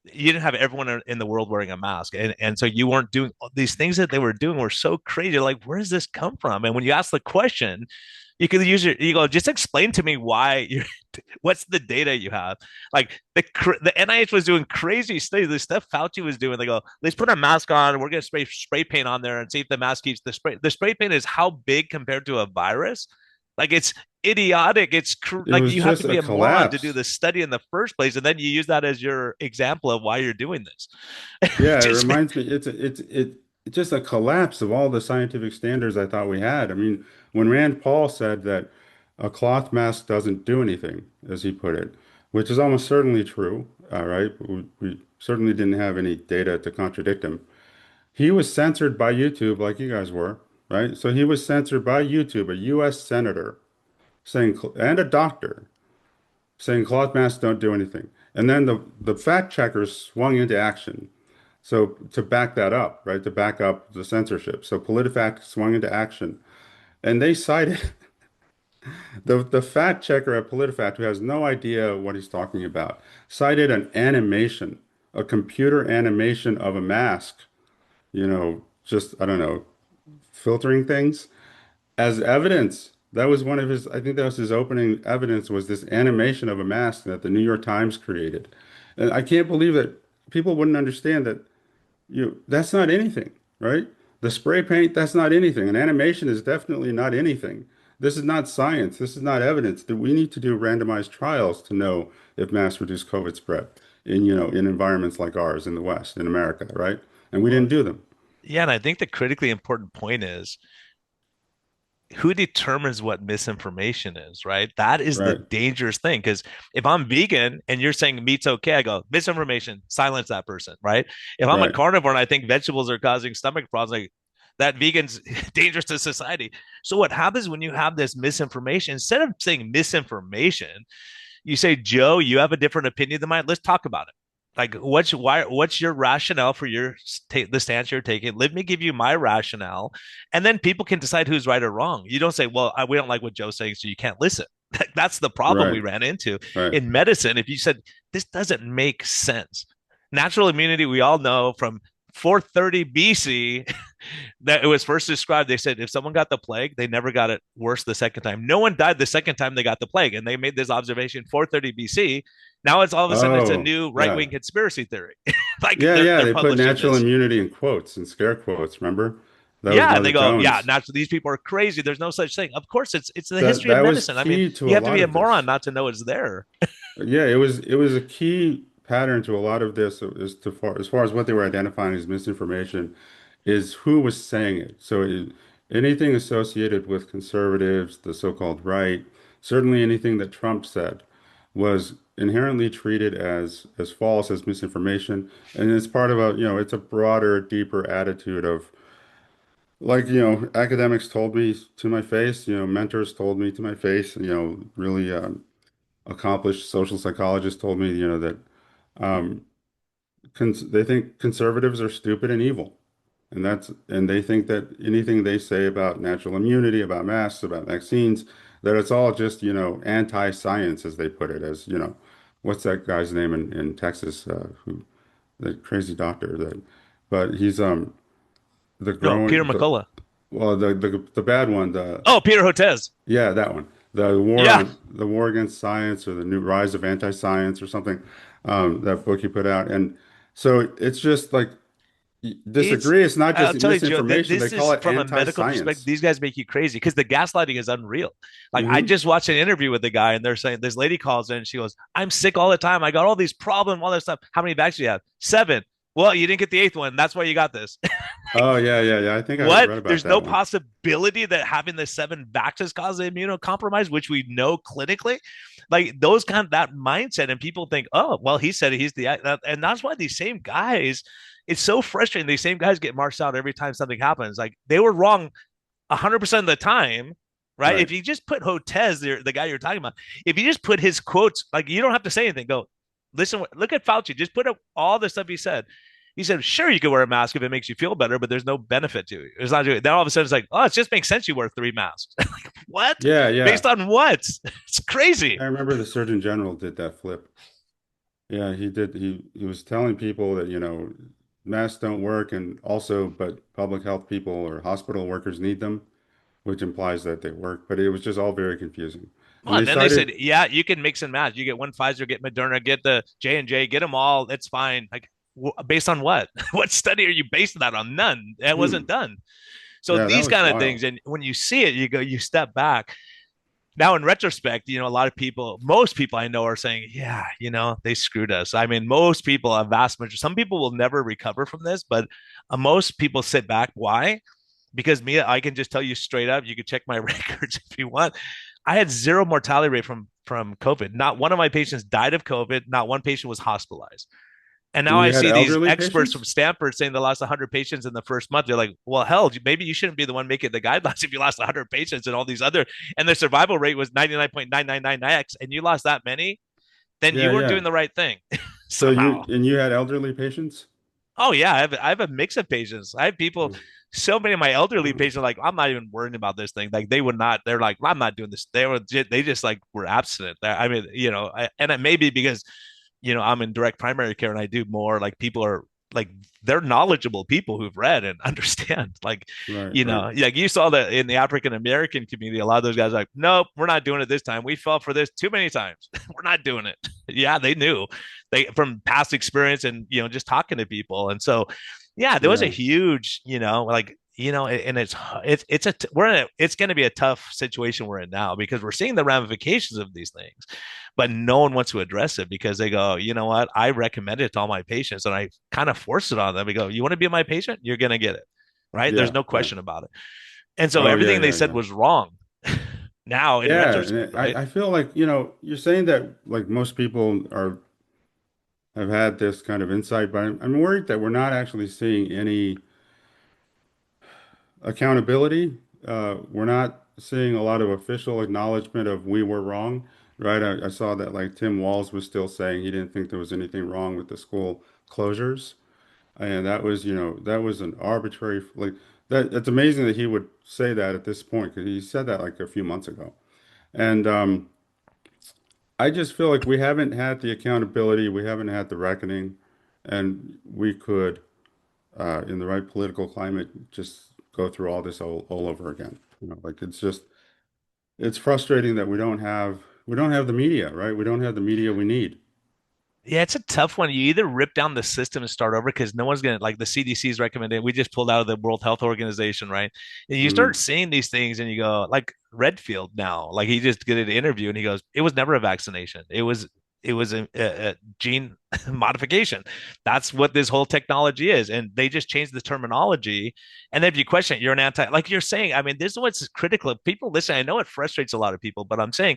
you didn't have everyone in the world wearing a mask, and so you weren't doing these things that they were doing were so crazy. Like, where does this come from? And when you ask the question, you could use you go, just explain to me why you what's the data you have. Like the NIH was doing crazy studies, the stuff Fauci was doing. They go, let's put a mask on, we're gonna spray paint on there and see if the mask keeps the spray paint is how big compared to a virus. Like, it's idiotic. It Like, was you have just to a be a moron to do collapse. the study in the first place, and then you use that as your example of why you're doing this. Yeah, it Just reminds me, it's just a collapse of all the scientific standards I thought we had. I mean, when Rand Paul said that a cloth mask doesn't do anything, as he put it, which is almost certainly true, right? We certainly didn't have any data to contradict him. He was censored by YouTube like you guys were, right? So he was censored by YouTube, a US senator saying, and a doctor saying cloth masks don't do anything. And then the fact checkers swung into action. So to back that up, right, to back up the censorship. So PolitiFact swung into action. And they cited the fact checker at PolitiFact, who has no idea what he's talking about, cited an animation, a computer animation of a mask, just, I don't know, filtering things as evidence. That was one of his, I think that was his opening evidence was this animation of a mask that the New York Times created. And I can't believe that people wouldn't understand that that's not anything, right? The spray paint, that's not anything. An animation is definitely not anything. This is not science. This is not evidence. That we need to do randomized trials to know if masks reduce COVID spread in environments like ours in the West, in America, right? And we well, didn't do them. yeah, and I think the critically important point is who determines what misinformation is, right? That is the Right, dangerous thing. Because if I'm vegan and you're saying meat's okay, I go, misinformation, silence that person, right? If I'm a right, carnivore and I think vegetables are causing stomach problems, like, that vegan's dangerous to society. So what happens when you have this misinformation? Instead of saying misinformation, you say, Joe, you have a different opinion than mine. Let's talk about it. Like, what's your rationale for the stance you're taking? Let me give you my rationale, and then people can decide who's right or wrong. You don't say, well, we don't like what Joe's saying, so you can't listen. That's the problem we right, ran into right. in medicine. If you said this doesn't make sense, natural immunity, we all know from 430 BC that it was first described. They said if someone got the plague, they never got it worse the second time. No one died the second time they got the plague, and they made this observation 430 BC. Now it's all of a sudden it's a Oh, new right yeah. wing conspiracy theory. Like Yeah, yeah, they're they put publishing natural this. immunity in quotes and scare quotes, remember? That was Yeah, and Mother they go, yeah, Jones. not these people are crazy. There's no such thing. Of course, it's the That history of that was medicine. I mean, key to you a have to lot be a of moron this. not to know it's there. Yeah, it was a key pattern to a lot of this as far as what they were identifying as misinformation is who was saying it. So anything associated with conservatives, the so-called right, certainly anything that Trump said was inherently treated as false, as misinformation, and it's part of it's a broader, deeper attitude of like, academics told me to my face, mentors told me to my face, really accomplished social psychologists told me, that um, they think conservatives are stupid and evil. And they think that anything they say about natural immunity, about masks, about vaccines, that it's all just, anti-science, as they put it, what's that guy's name in Texas, who the crazy doctor that, but he's the No, Peter growing the McCullough. well the bad one, the Oh, Peter Hotez. yeah, that one. Yeah, The war against science, or the new rise of anti-science, or something. That book you put out, and so it's just like it's. disagree. It's not just I'll tell you, Joe. misinformation. They This call is it from a medical perspective. anti-science. These guys make you crazy because the gaslighting is unreal. Like I Hmm. just watched an interview with the guy, and they're saying this lady calls in. And she goes, "I'm sick all the time. I got all these problems, all this stuff. How many vaccines do you have? 7. Well, you didn't get the eighth one. That's why you got this. Oh yeah, yeah, yeah. I think I What? read about There's that no one. possibility that having the 7 vaccines cause immunocompromise, which we know clinically, like those kind of that mindset, and people think, oh, well, he said he's the, and that's why these same guys. It's so frustrating. These same guys get marched out every time something happens. Like they were wrong 100% of the time, right? Right. If you just put Hotez, the guy you're talking about, if you just put his quotes, like you don't have to say anything. Go, listen, look at Fauci. Just put up all the stuff he said. He said, sure, you can wear a mask if it makes you feel better, but there's no benefit to it. It's not doing it. Then all of a sudden it's like, oh, it just makes sense you wear 3 masks. Like, what? Yeah, yeah. Based on what? It's crazy. I remember the Surgeon General did that flip. Yeah, he did. He was telling people that, masks don't work, and also, but public health people or hospital workers need them, which implies that they work. But it was just all very confusing. And Well, they and then they said, cited, yeah, you can mix and match. You get one Pfizer, get Moderna, get the J&J, get them all. It's fine. Like, based on what? What study are you basing that on? None. That wasn't hmm, done. So yeah, that these was kind of wild. things, and when you see it, you go, you step back. Now, in retrospect, a lot of people, most people I know are saying, yeah, they screwed us. I mean, most people, a vast majority, some people will never recover from this, but most people sit back. Why? Because me, I can just tell you straight up. You can check my records if you want. I had zero mortality rate from COVID. Not one of my patients died of COVID. Not one patient was hospitalized. And now And I you had see these elderly experts from patients? Stanford saying they lost 100 patients in the first month. They're like, well, hell, maybe you shouldn't be the one making the guidelines if you lost 100 patients and all these other, and the survival rate was 99.999x, and you lost that many, then Yeah, you weren't yeah. doing the right thing So somehow. you had elderly patients? Oh, yeah. I have a mix of patients. I have people, Mm. so many of my elderly patients, are like, I'm not even worrying about this thing. Like, they would not, they're like, I'm not doing this. They just like were abstinent. I mean, and it may be because I'm in direct primary care and I do more like people are like they're knowledgeable people who've read and understand. Like, Right, right. like you saw that in the African American community, a lot of those guys are like, nope, we're not doing it this time. We fell for this too many times. We're not doing it. Yeah, they knew they from past experience and just talking to people. And so yeah, there was a Yeah, huge, like and it's we're in it's going to be a tough situation we're in now because we're seeing the ramifications of these things, but no one wants to address it because they go, you know what? I recommend it to all my patients and I kind of force it on them. We go, you want to be my patient? You're going to get it. Right. There's yeah, no yeah. question about it. And so Oh, yeah, everything they yeah, said yeah. was wrong now in Yeah, and retrospect. Right. I feel like, you're saying that like most people have had this kind of insight, but I'm worried that we're not actually seeing any accountability. We're not seeing a lot of official acknowledgement of we were wrong, right? I saw that like Tim Walz was still saying he didn't think there was anything wrong with the school closures. And that was an arbitrary, like that. It's amazing that he would say that at this point because he said that like a few months ago. And I just feel like we haven't had the accountability, we haven't had the reckoning, and we could. in the right political climate, just go through all this all over again. Like it's frustrating that we don't have the media, right? We don't have the media we need. Yeah, it's a tough one. You either rip down the system and start over because no one's gonna like the CDC is recommending. We just pulled out of the World Health Organization, right? And you start Mm. seeing these things and you go, like Redfield now, like he just did an interview and he goes, it was never a vaccination. It was a gene modification. That's what this whole technology is. And they just changed the terminology. And then if you question it, you're an anti, like you're saying, I mean, this is what's critical. People listen, I know it frustrates a lot of people, but I'm saying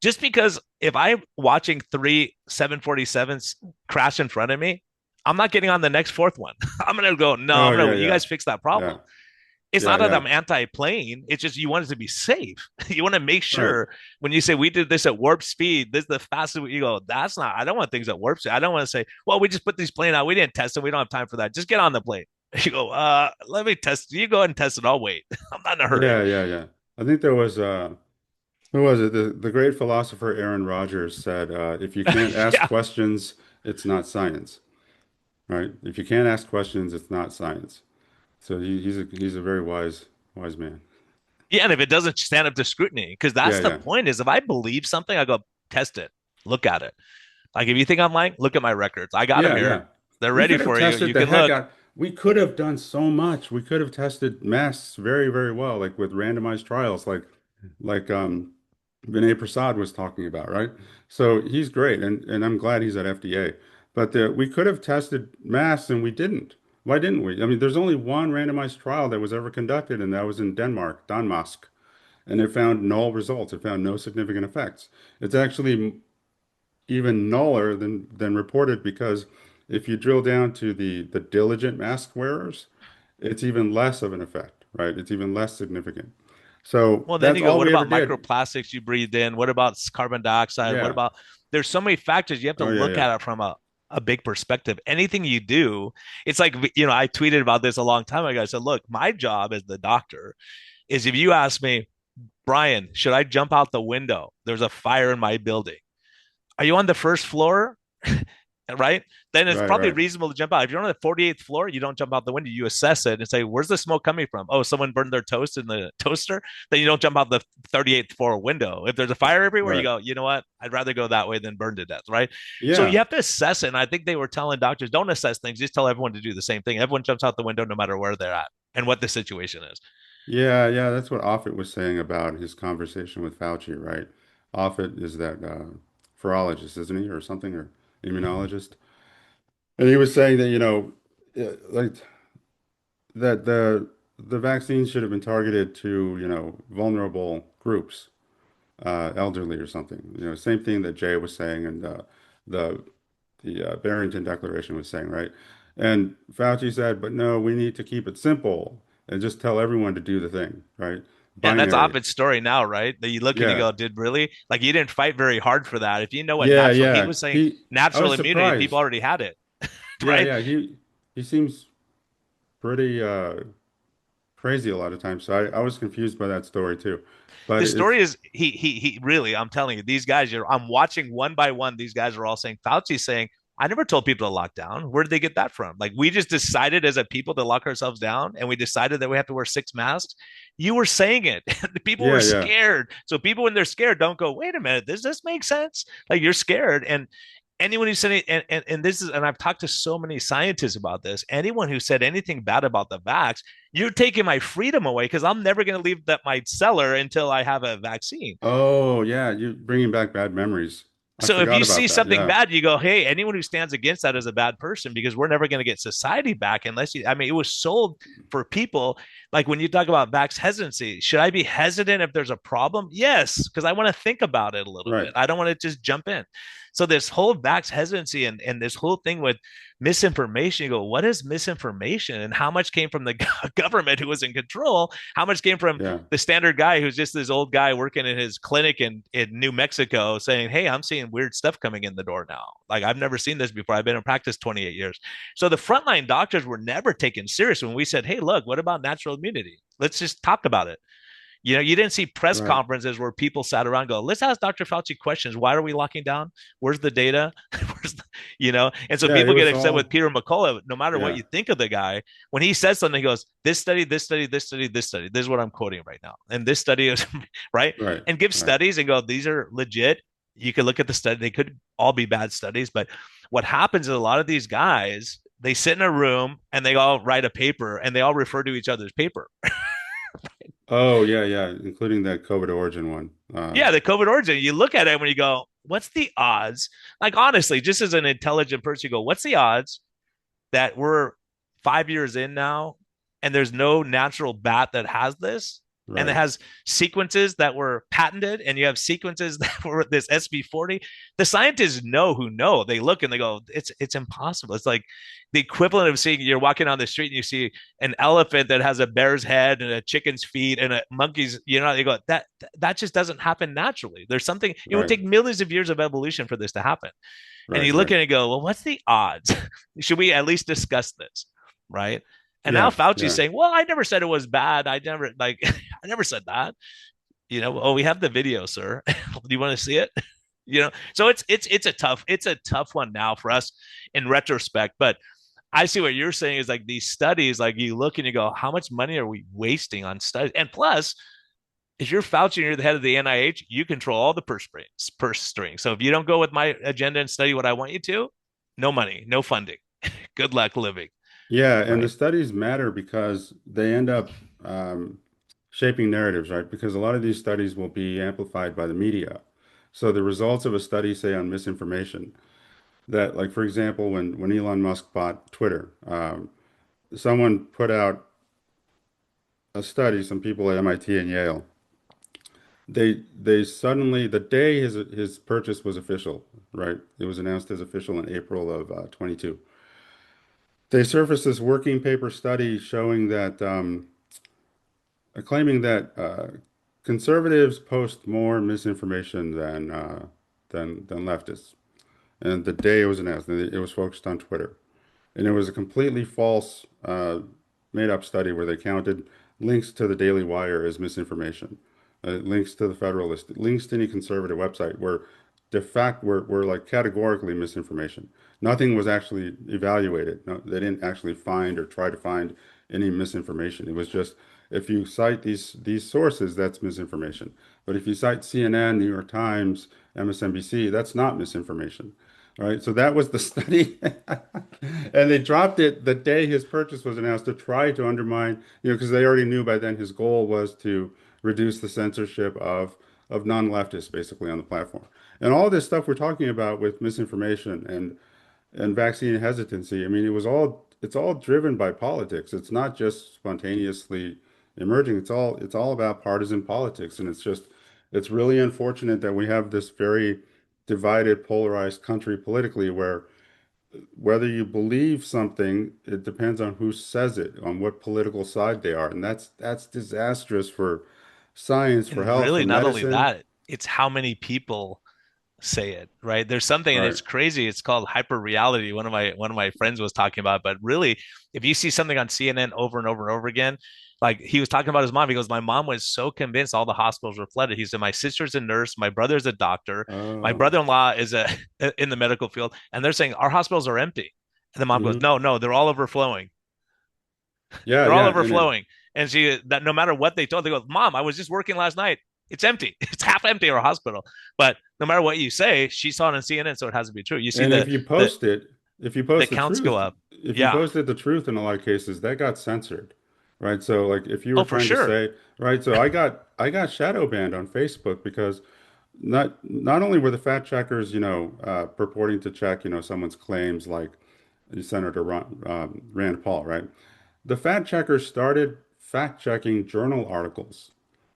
just because if I'm watching three 747s crash in front of me, I'm not getting on the next fourth one. I'm gonna go, no, Oh yeah, you yeah, guys fix that problem. yeah, It's yeah, not that yeah. I'm anti-plane. It's just you want it to be safe. You want to make Right. sure when you say we did this at warp speed, this is the fastest you go, that's not, I don't want things at warp speed. I don't want to say, well, we just put these plane out. We didn't test it. We don't have time for that. Just get on the plane. You go, let me test. You go ahead and test it. I'll wait. I'm not in a hurry. Yeah, yeah, yeah. I think there was who was it? The great philosopher Aaron Rodgers said, if you can't ask Yeah. questions, it's not science, right? If you can't ask questions, it's not science. So he's a very wise man. Yeah, and if it doesn't stand up to scrutiny, because Yeah, that's the yeah. point is if I believe something, I go test it, look at it. Like if you think I'm lying, look at my records. I got them Yeah, here. yeah. They're We ready could have for you. tested You the can heck look. out. We could have done so much. We could have tested masks very, very well, like with randomized trials, like Vinay Prasad was talking about, right? So he's great, and I'm glad he's at FDA. But we could have tested masks, and we didn't. Why didn't we? I mean, there's only one randomized trial that was ever conducted, and that was in Denmark, Danmark, and it found null results. It found no significant effects. It's actually even nuller than reported because if you drill down to the diligent mask wearers, it's even less of an effect, right? It's even less significant. So Well, then that's you go, all what we ever about did. microplastics you breathed in? What about carbon dioxide? What Yeah. about there's so many factors you have to Oh yeah, look yeah. at it from a big perspective. Anything you do, it's like, I tweeted about this a long time ago. I said, look, my job as the doctor is if you ask me, Brian, should I jump out the window? There's a fire in my building. Are you on the first floor? Right? Then it's Right, probably right. reasonable to jump out. If you're on the 48th floor, you don't jump out the window. You assess it and say, where's the smoke coming from? Oh, someone burned their toast in the toaster. Then you don't jump out the 38th floor window. If there's a fire everywhere, you Right. go, you know what? I'd rather go that way than burn to death. Right. So you Yeah. have to assess it. And I think they were telling doctors, don't assess things. Just tell everyone to do the same thing. Everyone jumps out the window no matter where they're at and what the situation is. Yeah, yeah, that's what Offit was saying about his conversation with Fauci, right? Offit is that virologist, isn't he, or something, or immunologist? And he was saying that, like that the vaccines should have been targeted to, vulnerable groups, elderly or something. Same thing that Jay was saying and the Barrington Declaration was saying, right? And Fauci said, but no, we need to keep it simple and just tell everyone to do the thing, right? Yeah, and that's Binary. Ovid's story now, right? That you look and you Yeah. go, did really? Like you didn't fight very hard for that. If you know what Yeah, natural, he yeah. was saying I natural was immunity, people surprised. already had it, Yeah, right? yeah. He seems pretty crazy a lot of times. So I was confused by that story too. But The it's story is he really, I'm telling you, these guys are I'm watching one by one, these guys are all saying Fauci's saying, I never told people to lock down. Where did they get that from? Like we just decided as a people to lock ourselves down and we decided that we have to wear 6 masks. You were saying it. The people were yeah, yeah. scared. So people when they're scared don't go, wait a minute, does this make sense? Like you're scared. And anyone who said it, and this is, and I've talked to so many scientists about this. Anyone who said anything bad about the vax, you're taking my freedom away because I'm never going to leave that my cellar until I have a vaccine. Oh, yeah, you're bringing back bad memories. I So if forgot you see about that. something Yeah. bad, you go, hey, anyone who stands against that is a bad person because we're never going to get society back unless you, I mean, it was sold for people. Like when you talk about vax hesitancy, should I be hesitant if there's a problem? Yes, because I want to think about it a little bit. Right. I don't want to just jump in. So this whole vax hesitancy and this whole thing with misinformation, you go, what is misinformation? And how much came from the government who was in control? How much came from Yeah. the standard guy who's just this old guy working in his clinic in New Mexico saying, hey, I'm seeing weird stuff coming in the door now. Like I've never seen this before. I've been in practice 28 years. So the frontline doctors were never taken serious when we said, hey, look, what about natural immunity? Let's just talk about it. You didn't see press Right. conferences where people sat around and go, let's ask Dr. Fauci questions. Why are we locking down? Where's the data? Where's the, And so Yeah, it people get was upset with all, Peter McCullough, no matter what yeah, you think of the guy. When he says something, he goes, this study, this study, this study, this study. This is what I'm quoting right now. And this study is right. right, And give right. studies and go, these are legit. You could look at the study. They could all be bad studies, but what happens is a lot of these guys, they sit in a room and they all write a paper and they all refer to each other's paper. Oh, yeah, yeah, including that COVID origin one. Yeah, the COVID origin. You look at it when you go, what's the odds? Like honestly, just as an intelligent person, you go, what's the odds that we're 5 years in now and there's no natural bat that has this? And it Right, has sequences that were patented, and you have sequences that were this SB40. The scientists know who know. They look and they go, it's impossible. It's like the equivalent of seeing you're walking on the street and you see an elephant that has a bear's head and a chicken's feet and a monkey's, you go, that just doesn't happen naturally. There's something, it would right, take millions of years of evolution for this to happen. And right, you look right. at it and go, well, what's the odds? Should we at least discuss this? Right. And now Yeah, Fauci's yeah. saying, well, I never said it was bad. I never like I never said that. Oh, we have the video, sir. Do you want to see it? So it's a tough one now for us in retrospect. But I see what you're saying is like these studies, like you look and you go, how much money are we wasting on studies? And plus, if you're Fauci and you're the head of the NIH, you control all the purse strings. So if you don't go with my agenda and study what I want you to, no money, no funding. Good luck living, Yeah, and the right? studies matter because they end up shaping narratives, right? Because a lot of these studies will be amplified by the media. So the results of a study, say on misinformation, that like for example, when Elon Musk bought Twitter, someone put out a study, some people at MIT and Yale. They suddenly the day his purchase was official, right? It was announced as official in April of 22. They surfaced this working paper study showing that claiming that conservatives post more misinformation than leftists. And the day it was announced, it was focused on Twitter. And it was a completely false, made-up study where they counted links to the Daily Wire as misinformation, links to the Federalist, links to any conservative website were like categorically misinformation. Nothing was actually evaluated. No, they didn't actually find or try to find any misinformation. It was just if you cite these sources, that's misinformation. But if you cite CNN, New York Times, MSNBC, that's not misinformation. Right. So that was the study. And they dropped it the day his purchase was announced to try to undermine, because they already knew by then his goal was to reduce the censorship of non-leftists basically on the platform. And all this stuff we're talking about with misinformation and vaccine hesitancy, I mean, it's all driven by politics. It's not just spontaneously emerging. It's all about partisan politics. And it's really unfortunate that we have this very divided, polarized country politically where whether you believe something, it depends on who says it, on what political side they are. And that's disastrous for science, for And health, for really, not only medicine. that, it's how many people say it, right? There's something, and Right. it's crazy. It's called hyper reality. One of my friends was talking about, but really, if you see something on CNN over and over and over again, like he was talking about his mom, he goes, "My mom was so convinced all the hospitals were flooded." He said, "My sister's a nurse, my brother's a doctor, my Oh, brother-in-law is a in the medical field, and they're saying our hospitals are empty." And the mom goes, hmm. "No, no, they're all overflowing. Yeah, They're all yeah. And it, overflowing." And she that no matter what they told, they go, "Mom, I was just working last night. It's empty. It's half empty our hospital." But no matter what you say, she saw it on CNN, so it has to be true. You see and the the if you the post the counts go truth, up. if you Yeah. posted the truth in a lot of cases, that got censored. Right. So like if you were Oh, for trying to sure. say, right, so I got shadow banned on Facebook because not only were the fact checkers, purporting to check, someone's claims like Senator Rand Paul, right? The fact checkers started fact checking journal articles,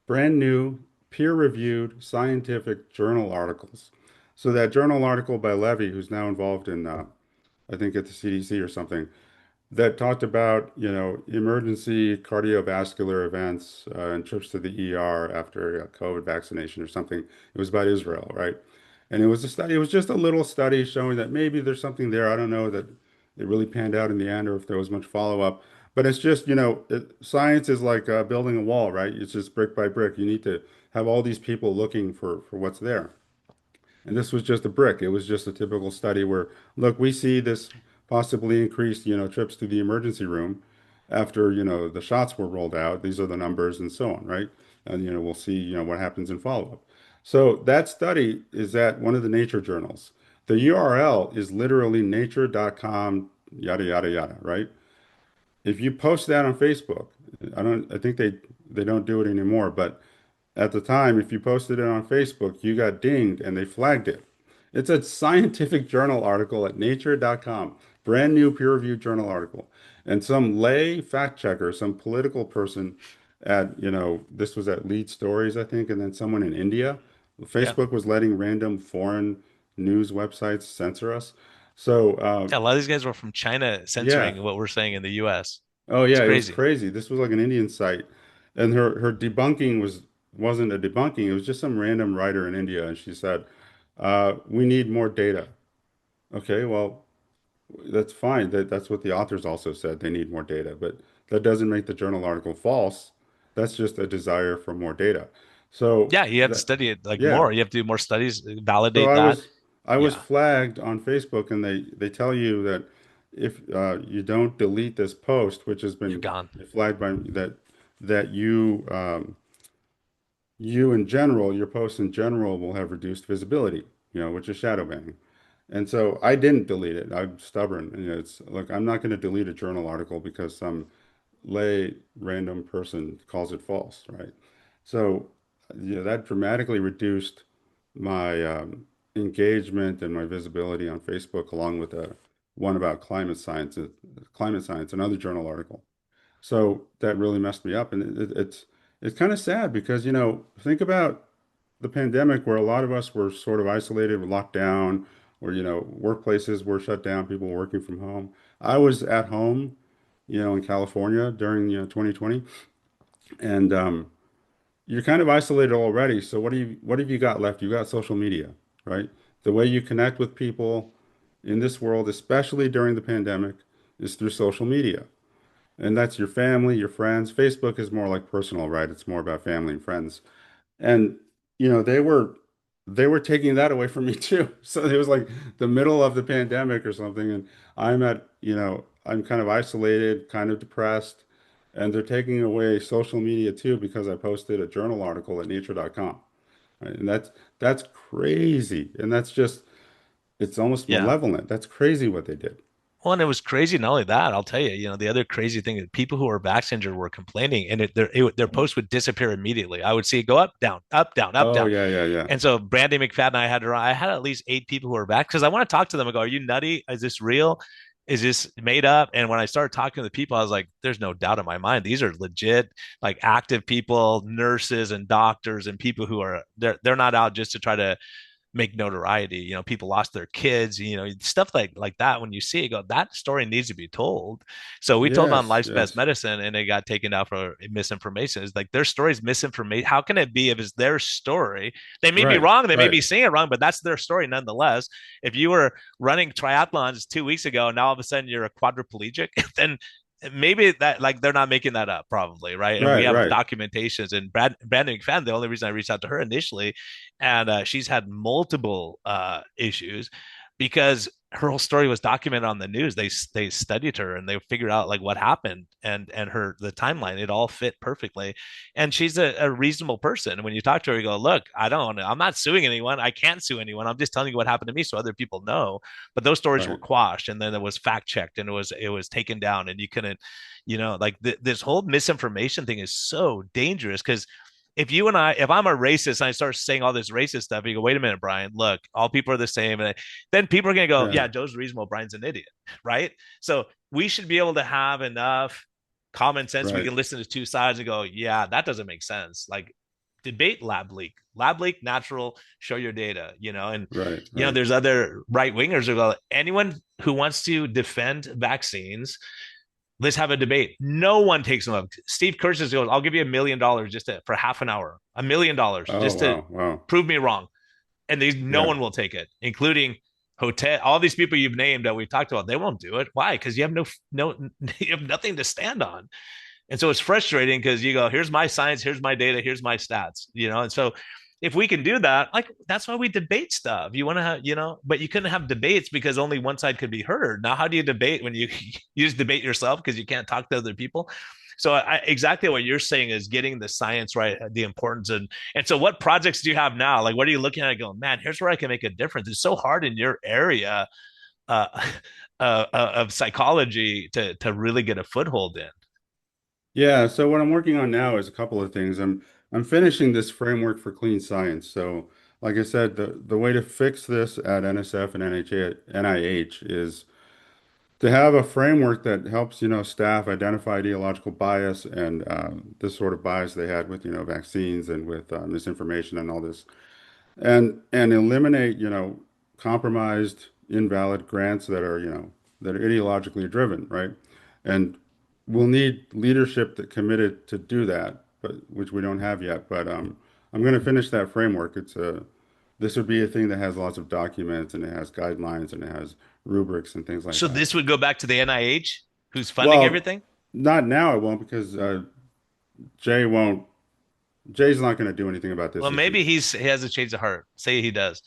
brand new, peer-reviewed scientific journal articles. So that journal article by Levy, who's now involved in, I think at the CDC or something, that talked about, emergency cardiovascular events and trips to the ER after a COVID vaccination or something. It was about Israel, right? And it was a study, it was just a little study showing that maybe there's something there. I don't know that it really panned out in the end or if there was much follow-up. But it's just, science is like building a wall, right? It's just brick by brick. You need to have all these people looking for what's there. And this was just a brick. It was just a typical study where, look, we see this possibly increased, trips to the emergency room after, the shots were rolled out. These are the numbers and so on, right? And, we'll see, what happens in follow-up. So that study is at one of the Nature journals. The URL is literally nature.com, yada, yada, yada, right? If you post that on Facebook, I think they don't do it anymore, but at the time, if you posted it on Facebook, you got dinged and they flagged it. It's a scientific journal article at nature.com, brand new peer-reviewed journal article. And some lay fact checker, some political person at, this was at Lead Stories, I think, and then someone in India. Yeah. Facebook was letting random foreign news websites censor us. So, Yeah, a lot of these guys were from China yeah. censoring what we're saying in the US. Oh It's yeah, it was crazy. crazy. This was like an Indian site, and her debunking wasn't a debunking. It was just some random writer in India, and she said, "We need more data." Okay, well, that's fine. That's what the authors also said. They need more data, but that doesn't make the journal article false. That's just a desire for more data. So Yeah, you have to that, study it like yeah. more. You have to do more studies, So validate I that. was I was Yeah, flagged on Facebook, and they tell you that if you don't delete this post, which has you're been gone. flagged by that you in general, your posts in general will have reduced visibility, which is shadow banning. And so I didn't delete it. I'm stubborn. It's look, I'm not going to delete a journal article because some lay random person calls it false, right? So, that dramatically reduced my engagement and my visibility on Facebook, along with one about climate science, another journal article. So that really messed me up, and it's kind of sad because think about the pandemic where a lot of us were sort of isolated, locked down, or workplaces were shut down, people were working from home. I was at home, in California during 2020, and you're kind of isolated already. So what have you got left? You got social media, right? The way you connect with people in this world, especially during the pandemic, is through social media. And that's your family, your friends. Facebook is more like personal, right? It's more about family and friends. And they were taking that away from me too. So it was like the middle of the pandemic or something, and I'm kind of isolated, kind of depressed, and they're taking away social media too because I posted a journal article at nature.com. Right? And that's crazy. And it's almost Yeah. malevolent. That's crazy what they did. Well, and it was crazy. Not only that, I'll tell you, the other crazy thing is people who were vaccinated were complaining, and their post would disappear immediately. I would see it go up, down, up, down, up, Oh down. yeah, yeah, yeah. And so Brandy McFadden and I had at least 8 people who were back because I want to talk to them and go, "Are you nutty? Is this real? Is this made up?" And when I started talking to the people, I was like, "There's no doubt in my mind. These are legit, like active people, nurses and doctors, and people who are they're not out just to try to make notoriety. People lost their kids, stuff like that. When you see it, go, that story needs to be told. So we told on Yes, Life's Best yes. Medicine, and it got taken out for misinformation. It's like their story's misinformation. How can it be if it's their story? They may be Right, wrong, they may right, be saying it wrong, but that's their story nonetheless. If you were running triathlons 2 weeks ago, and now all of a sudden you're a quadriplegic, then maybe that, like, they're not making that up, probably, right? And we right, have right. documentations. And Brandon McFadden, the only reason I reached out to her initially, and she's had multiple issues because her whole story was documented on the news. They studied her and they figured out like what happened, and her the timeline. It all fit perfectly, and she's a reasonable person. When you talk to her, you go, "Look, I'm not suing anyone. I can't sue anyone. I'm just telling you what happened to me so other people know." But those stories were Right. quashed, and then it was fact checked, and it was taken down, and you couldn't, like this whole misinformation thing is so dangerous because if I'm a racist and I start saying all this racist stuff, you go, wait a minute, Brian, look, all people are the same. And then people are going to go, Yeah. yeah, Joe's reasonable. Brian's an idiot. Right. So we should be able to have enough common sense. We Right. can listen to two sides and go, yeah, that doesn't make sense. Like, debate lab leak, natural, show your data, and, Right. Right. there's other right wingers who go, anyone who wants to defend vaccines, let's have a debate. No one takes them up. Steve Kirsten goes, I'll give you $1 million for half an hour, $1 million Oh, just to wow. Wow. prove me wrong. And no Yeah. one will take it, including hotel. All these people you've named that we've talked about, they won't do it. Why? Because you have no, you have nothing to stand on. And so it's frustrating because you go, here's my science, here's my data, here's my stats, and so if we can do that, like that's why we debate stuff. You want to have, but you couldn't have debates because only one side could be heard. Now, how do you debate when you you just debate yourself because you can't talk to other people? So exactly what you're saying is getting the science right, the importance, and so what projects do you have now? Like, what are you looking at? Going, man, here's where I can make a difference. It's so hard in your area uh, of psychology to really get a foothold in. Yeah, so what I'm working on now is a couple of things. I'm finishing this framework for clean science. So, like I said, the way to fix this at NSF and NIH is to have a framework that helps, staff identify ideological bias and this sort of bias they had with, vaccines and with misinformation and all this, and eliminate, compromised, invalid grants that are, that are ideologically driven, right? And we'll need leadership that committed to do that, but which we don't have yet. But I'm going to finish that framework. This would be a thing that has lots of documents and it has guidelines and it has rubrics and things like So that. this would go back to the NIH, who's funding Well, everything. not now, it won't because Jay won't. Jay's not going to do anything about this Well, issue. maybe he has a change of heart. Say he does.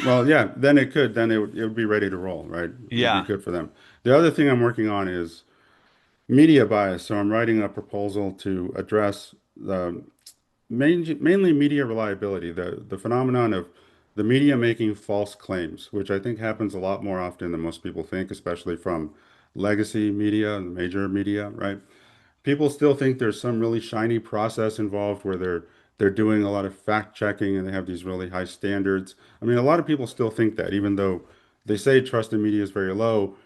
Well, yeah, then it could. Then it would be ready to roll, right? It would be Yeah. good for them. The other thing I'm working on is media bias. So I'm writing a proposal to address the mainly media reliability, the phenomenon of the media making false claims, which I think happens a lot more often than most people think, especially from legacy media and major media, right? People still think there's some really shiny process involved where they're doing a lot of fact checking and they have these really high standards. I mean, a lot of people still think that, even though they say trust in media is very low,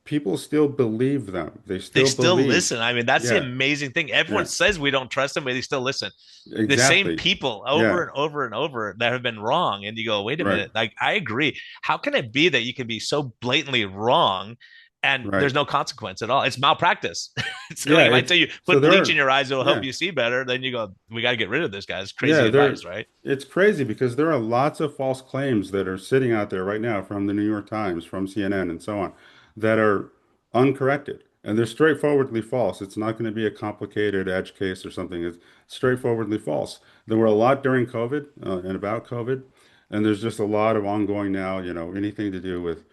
people still believe them. They They still still believe. listen. I mean, that's the Yeah, amazing thing. Everyone yeah, says we don't trust them, but they still listen. The same exactly. people Yeah, over and over and over that have been wrong. And you go, wait a right, minute. Like, I agree. How can it be that you can be so blatantly wrong and right. there's no consequence at all? It's malpractice. So Yeah, like, if I it's tell you, so put there bleach in are, your eyes, it'll help yeah, you see better. Then you go, we got to get rid of this guy. It's crazy yeah, advice, right? it's crazy because there are lots of false claims that are sitting out there right now from the New York Times, from CNN, and so on, that are uncorrected. And they're straightforwardly false. It's not going to be a complicated edge case or something. It's straightforwardly false. There were a lot during COVID and about COVID, and there's just a lot of ongoing now, anything to do with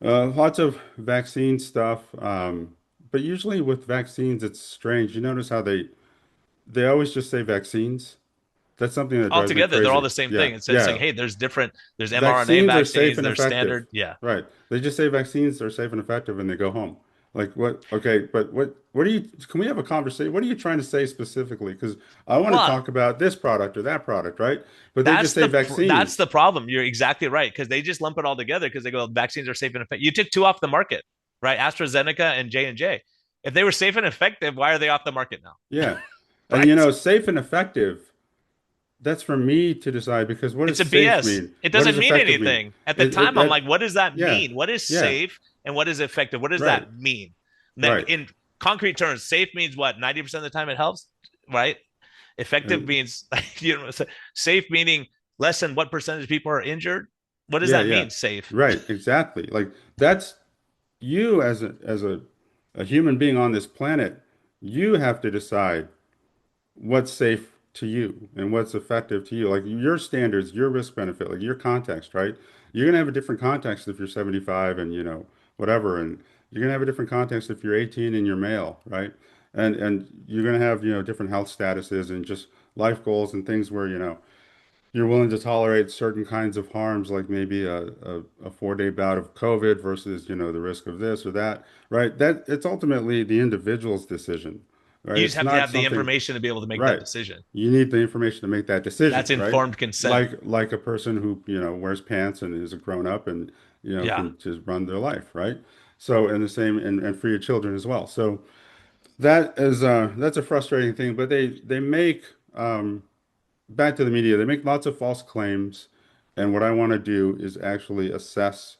lots of vaccine stuff. But usually with vaccines, it's strange. You notice how they always just say vaccines. That's something that drives me Altogether, they're all crazy. the same Yeah, thing. It's saying, yeah. hey, there's mRNA Vaccines are safe vaccines, and there's effective. standard. Yeah. Right. They just say vaccines are safe and effective and they go home. Like what? Okay, but what are you, can we have a conversation? What are you trying to say specifically? Because I want to Well, talk about this product or that product, right? But they just That's say that's vaccines. the problem. You're exactly right because they just lump it all together because they go vaccines are safe and effective. You took two off the market, right? AstraZeneca and J&J. If they were safe and effective, why are they off the market now? Yeah. And Right? safe and effective, that's for me to decide because what It's does a safe BS. mean? It What does doesn't mean effective mean? anything. At the time, I'm like, That, what does that yeah, mean? What is yeah, safe and what is effective? What does right, that mean? Then right. in concrete terms, safe means what? 90% of the time it helps, right? Effective And means safe meaning less than what percentage of people are injured. What does yeah, that yeah, mean? Safe. right, exactly. Like that's you as a human being on this planet, you have to decide what's safe to you and what's effective to you. Like your standards, your risk benefit, like your context, right? You're gonna have a different context if you're 75 and whatever, and you're gonna have a different context if you're 18 and you're male, right? And you're gonna have different health statuses and just life goals and things where you're willing to tolerate certain kinds of harms, like maybe a 4-day bout of COVID versus, the risk of this or that, right? That it's ultimately the individual's decision, right? You just It's have to not have the something, information to be able to make that right? decision. You need the information to make that That's decision, right? informed consent. Like a person who, wears pants and is a grown up and, Yeah. can just run their life, right? So, and the same, and for your children as well. So that's a frustrating thing, but they make, back to the media, they make lots of false claims, and what I want to do is actually assess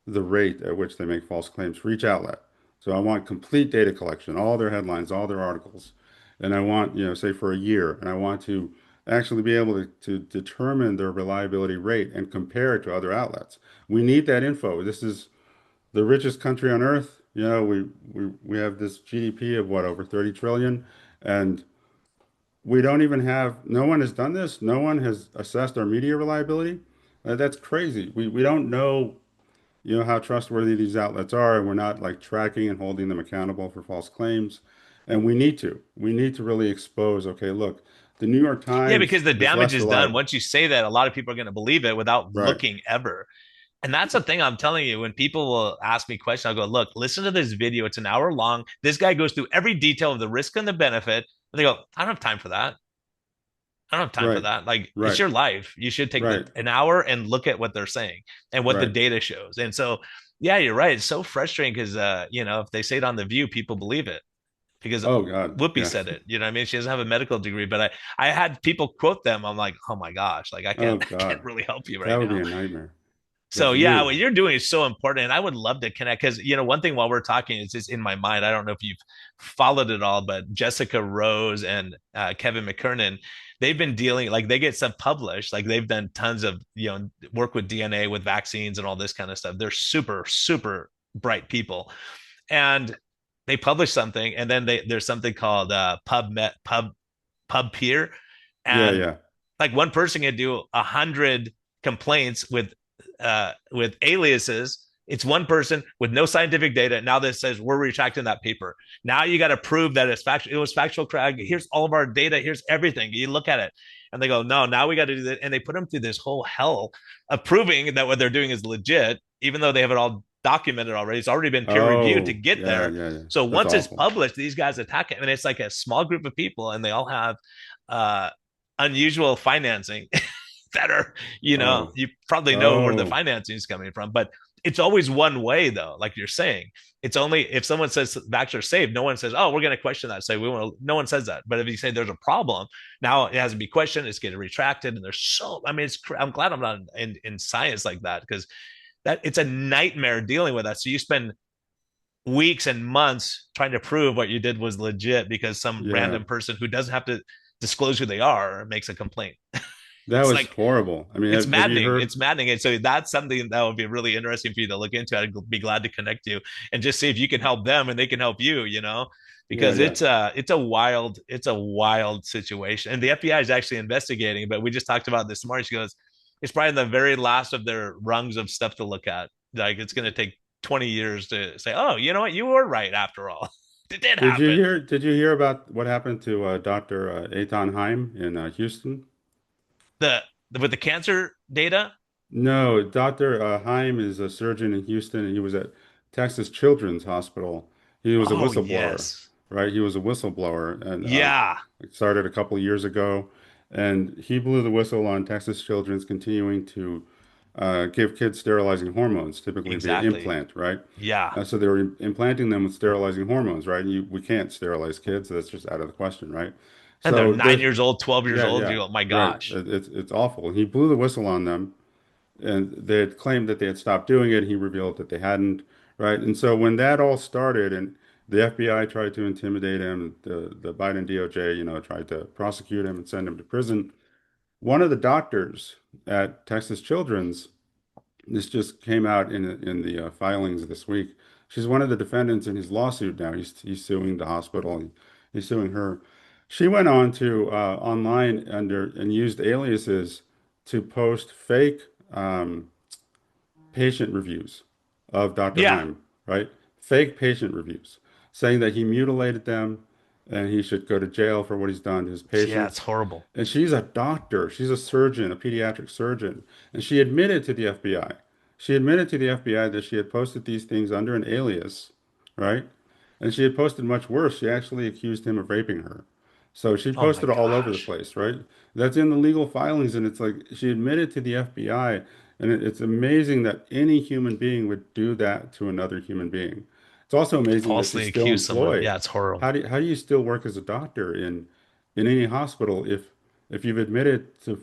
the rate at which they make false claims for each outlet. So I want complete data collection, all their headlines, all their articles, and I want, say for a year, and I want to actually be able to determine their reliability rate and compare it to other outlets. We need that info. This is the richest country on earth. We have this GDP of what, over 30 trillion, and we don't even have, no one has done this. No one has assessed our media reliability. That's crazy. We don't know, how trustworthy these outlets are, and we're not like tracking and holding them accountable for false claims. And we need to. We need to really expose, okay, look, the New York Yeah, Times because the is damage less is done. reliable. Once you say that, a lot of people are going to believe it without Right. looking ever. And that's the thing I'm telling you. When people will ask me questions, I'll go, look, listen to this video. It's an hour long. This guy goes through every detail of the risk and the benefit. And they go, I don't have time for that. I don't have time for Right. that. Like, it's Right. your life. You should take Right. an hour and look at what they're saying and what the Right. data shows. And so, yeah, you're right. It's so frustrating because, if they say it on The View, people believe it because Oh God. Whoopi Yeah. said it. You know what I mean? She doesn't have a medical degree, but I had people quote them. I'm like, oh my gosh, like I Oh can't, I can't God. really help you That right would be now. a nightmare. So Because yeah, what you're doing is so important, and I would love to connect because one thing while we're talking is just in my mind. I don't know if you've followed it all, but Jessica Rose and Kevin McKernan, they've been dealing like they get stuff published, like they've done tons of work with DNA, with vaccines, and all this kind of stuff. They're super super bright people, and they publish something, and then there's something called pub peer, yeah, and yeah. like one person can do 100 complaints with aliases. It's one person with no scientific data. Now this says we're retracting that paper. Now you got to prove that it's factual. It was factual. Here's all of our data. Here's everything. You look at it, and they go, no. Now we got to do that, and they put them through this whole hell of proving that what they're doing is legit, even though they have it all documented already. It's already been peer reviewed to Oh, get yeah, there. yeah, yeah. So That's once it's awful. published, these guys attack it, and it's like a small group of people, and they all have uh, unusual financing that are, Oh, you probably know where the oh, financing is coming from, but it's always one way though. Like you're saying, it's only if someone says vax are safe, no one says, oh, we're going to question that. Say we want to, no one says that. But if you say there's a problem, now it has to be questioned, it's getting retracted. And there's I mean, I'm glad I'm not in science like that because that it's a nightmare dealing with that. So you spend weeks and months trying to prove what you did was legit because some yeah. random person who doesn't have to disclose who they are makes a complaint. That It's was like horrible. I mean, it's have you maddening. heard? It's maddening. And so that's something that would be really interesting for you to look into. I'd be glad to connect you and just see if you can help them and they can help you, Yeah, because yeah. it's a wild situation. And the FBI is actually investigating, but we just talked about this morning. She goes, it's probably the very last of their rungs of stuff to look at. Like it's gonna take 20 years to say, oh, you know what, you were right after all. It did happen. Did you hear about what happened to Dr. Eitan Haim in Houston? With the cancer data. No, Dr. Haim is a surgeon in Houston, and he was at Texas Children's Hospital. He was a Oh whistleblower, yes. right? He was a whistleblower, and Yeah. it started a couple of years ago, and he blew the whistle on Texas Children's continuing to give kids sterilizing hormones, typically via Exactly. implant, right? Yeah. So they were implanting them with sterilizing hormones, right? We can't sterilize kids, so that's just out of the question, right? And they're So 9 years old, 12 years yeah, old. You yeah, go, my right. gosh. It's awful. He blew the whistle on them, and they had claimed that they had stopped doing it. He revealed that they hadn't, right? And so when that all started, and the FBI tried to intimidate him, the Biden DOJ, tried to prosecute him and send him to prison. One of the doctors at Texas Children's, this just came out in the filings this week. She's one of the defendants in his lawsuit now. He's suing the hospital. He's suing her. She went on to online and used aliases to post fake patient reviews of Dr. Yeah. Heim, right? Fake patient reviews saying that he mutilated them and he should go to jail for what he's done to his Yeah, it's patients. horrible. And she's a doctor, she's a surgeon, a pediatric surgeon, and she admitted to the FBI. She admitted to the FBI that she had posted these things under an alias, right? And she had posted much worse. She actually accused him of raping her. So she Oh my posted all over the gosh. place, right? That's in the legal filings, and it's like she admitted to the FBI, and it's amazing that any human being would do that to another human being. It's also To amazing that she's falsely still accuse someone. employed. Yeah, it's horrible. How do you still work as a doctor in any hospital if you've admitted to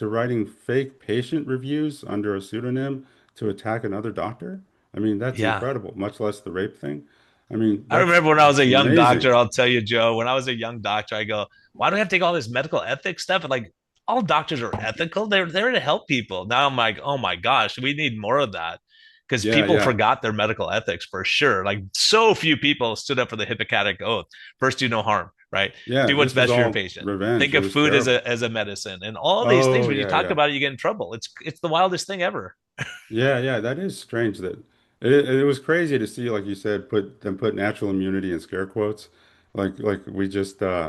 writing fake patient reviews under a pseudonym to attack another doctor? I mean, that's Yeah. incredible, much less the rape thing. I mean, I that's remember when I was a young amazing. doctor, I'll tell you, Joe, when I was a young doctor, I go, why do I have to take all this medical ethics stuff? And like, all doctors are ethical. They're there to help people. Now I'm like, oh my gosh, we need more of that because Yeah, people yeah. forgot their medical ethics for sure. Like, so few people stood up for the Hippocratic Oath. First, do no harm. right? Yeah, Do what's this was best for your all patient. revenge. Think It of was food as terrible. a medicine, and all these things. Oh, When you yeah, talk yeah. about it, you get in trouble. It's the wildest thing ever. Yeah, yeah, that is strange that it was crazy to see, like you said, put natural immunity in scare quotes. Like we just made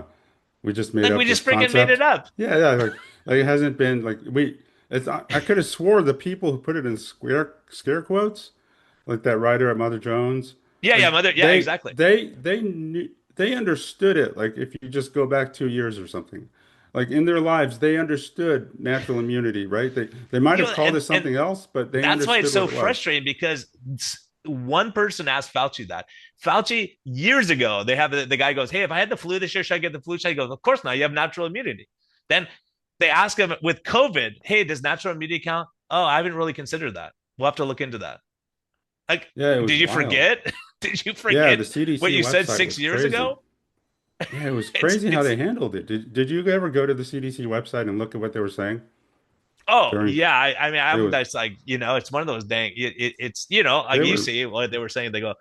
Like we up this just freaking made it concept. up. Yeah, yeah, like it hasn't been like we it's I could have swore the people who put it in scare quotes, like that writer at Mother Jones, Yeah, like yeah, mother. Yeah, exactly. they knew they understood it. Like if you just go back 2 years or something, like in their lives, they understood natural immunity, right? They might You have know, called it and something else, but they that's why it's understood what so it was. frustrating because one person asked Fauci that. Fauci years ago, they have the guy goes, "Hey, if I had the flu this year, should I get the flu shot?" He goes, "Of course not. You have natural immunity." Then they ask him with COVID, "Hey, does natural immunity count?" Oh, I haven't really considered that. We'll have to look into that. Like, Yeah, it was did you wild. forget? Did you Yeah, forget the what CDC you said website six was years crazy. ago? Yeah, it was crazy how It's they handled it. Did you ever go to the CDC website and look at what they were saying Oh during yeah, I mean, it I'm was that's like it's one of those dang. It's like they you were see what they were saying. They go,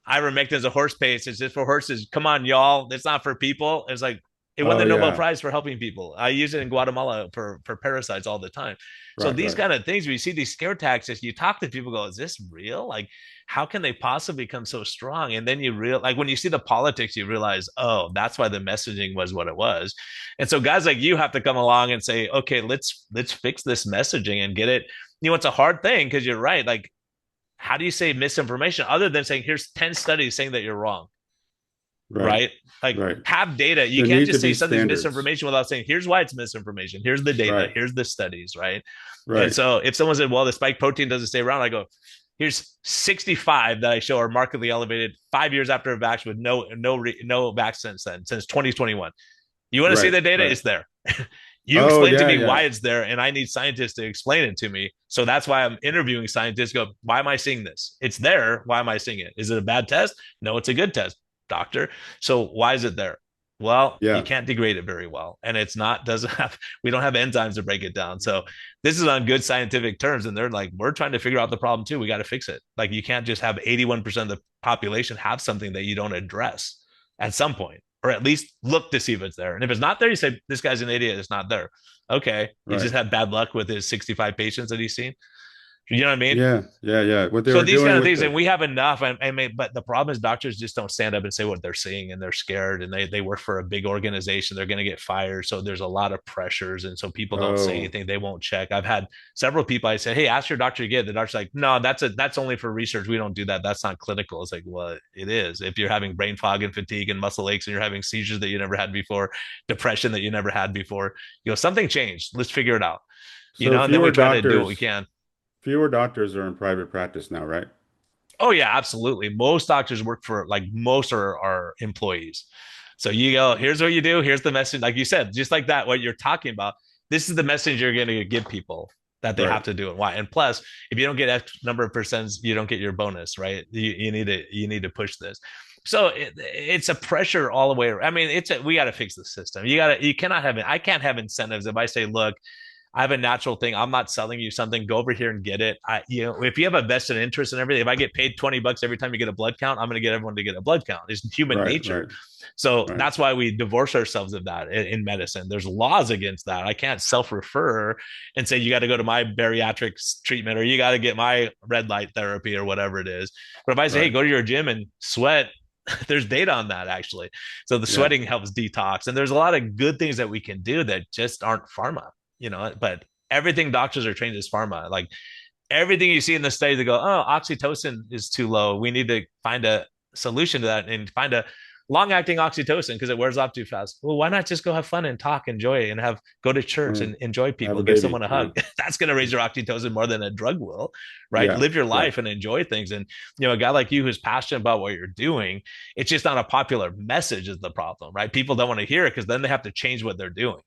ivermectin's a horse paste. It's just for horses. Come on, y'all. It's not for people. It's like it won oh the Nobel yeah, Prize for helping people. I use it in Guatemala for parasites all the time. So right, these right. kind of things, when you see these scare tactics, you talk to people, go, is this real? Like, how can they possibly become so strong? And then you like when you see the politics, you realize, oh, that's why the messaging was what it was. And so guys like you have to come along and say, okay, let's fix this messaging and get it. It's a hard thing because you're right. Like, how do you say misinformation other than saying here's 10 studies saying that you're wrong, Right. right? Like, Right. have data. You There can't need to just say be something's standards. misinformation without saying here's why it's misinformation, here's the data, Right. here's the studies, right? And Right. so if someone said, well, the spike protein doesn't stay around, I go, here's 65 that I show are markedly elevated 5 years after a vaccine with no vaccine since 2021. You want to see Right. the data? Right. It's there. You Oh explain to yeah, me why yeah. it's there, and I need scientists to explain it to me. So that's why I'm interviewing scientists. Go, why am I seeing this? It's there. Why am I seeing it? Is it a bad test? No, it's a good test, doctor. So why is it there? Well, you Yeah. can't degrade it very well, and it's not doesn't have we don't have enzymes to break it down. So this is on good scientific terms, and they're like, we're trying to figure out the problem too. We got to fix it. Like you can't just have 81% of the population have something that you don't address at some point, or at least look to see if it's there. And if it's not there, you say this guy's an idiot. It's not there. Okay, he just Right. had bad luck with his 65 patients that he's seen. You know what I mean? Yeah. Yeah. Yeah. What they So were these doing kind of with things, and the we have enough. I mean, but the problem is doctors just don't stand up and say what they're seeing, and they're scared, and they work for a big organization. They're going to get fired, so there's a lot of pressures, and so people don't say oh anything. They won't check. I've had several people. I said, "Hey, ask your doctor to get it." The doctor's like, "No, that's only for research. We don't do that. That's not clinical." It's like, well, it is. If you're having brain fog and fatigue and muscle aches, and you're having seizures that you never had before, depression that you never had before, something changed. Let's figure it out. so And then we try to do what we can. fewer doctors are in private practice now, right? Oh yeah, absolutely. Most doctors work for like most are employees. So you go, here's what you do, here's the message. Like you said, just like that, what you're talking about, this is the message you're going to give people that they have Right. to do and why. And plus, if you don't get X number of percents, you don't get your bonus, right? You need to push this. So it's a pressure all the way around. I mean, we got to fix the system. You cannot have it. I can't have incentives if I say, look, I have a natural thing. I'm not selling you something. Go over here and get it. If you have a vested interest in everything, if I get paid $20 every time you get a blood count, I'm going to get everyone to get a blood count. It's human Right. nature. Right. So Right. that's why we divorce ourselves of that in medicine. There's laws against that. I can't self-refer and say you got to go to my bariatrics treatment or you got to get my red light therapy or whatever it is. But if I say, hey, Right. go to your gym and sweat, there's data on that actually. So the Yeah. sweating helps detox, and there's a lot of good things that we can do that just aren't pharma. But everything doctors are trained as pharma. Like everything you see in the study, they go, oh, oxytocin is too low. We need to find a solution to that and find a long-acting oxytocin because it wears off too fast. Well, why not just go have fun and talk, enjoy, and go to church Mm. and enjoy Have people, a give someone baby. a Yeah. hug. That's going to raise your oxytocin more than a drug will, right? Yeah. Live your Yeah. life and enjoy things. And a guy like you who's passionate about what you're doing, it's just not a popular message is the problem, right? People don't want to hear it because then they have to change what they're doing,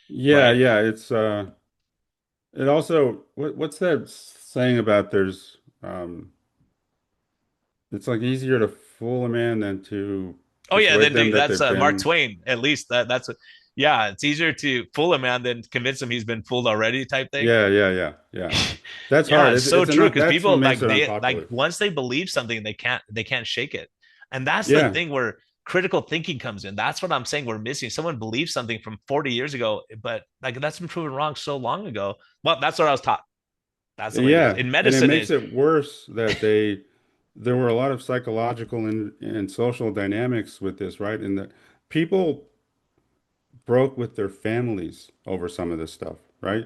Yeah. right? Yeah. It's it also what's that saying about there's it's like easier to fool a man than to Oh yeah, persuade then them that that's they've Mark been. Twain. At least that's what. Yeah, it's easier to fool a man than convince him he's been fooled already, type thing. Yeah, yeah, yeah, yeah. That's Yeah, hard. it's so It's true enough. because That's what people makes like it they like unpopular. once they believe something, they can't shake it, and that's the Yeah, thing where critical thinking comes in. That's what I'm saying we're missing. Someone believes something from 40 years ago, but like that's been proven wrong so long ago. Well, that's what I was taught. That's the way it is. Yeah, In and it medicine makes is it worse that there were a lot of psychological and social dynamics with this, right? And that people broke with their families over some of this stuff, right?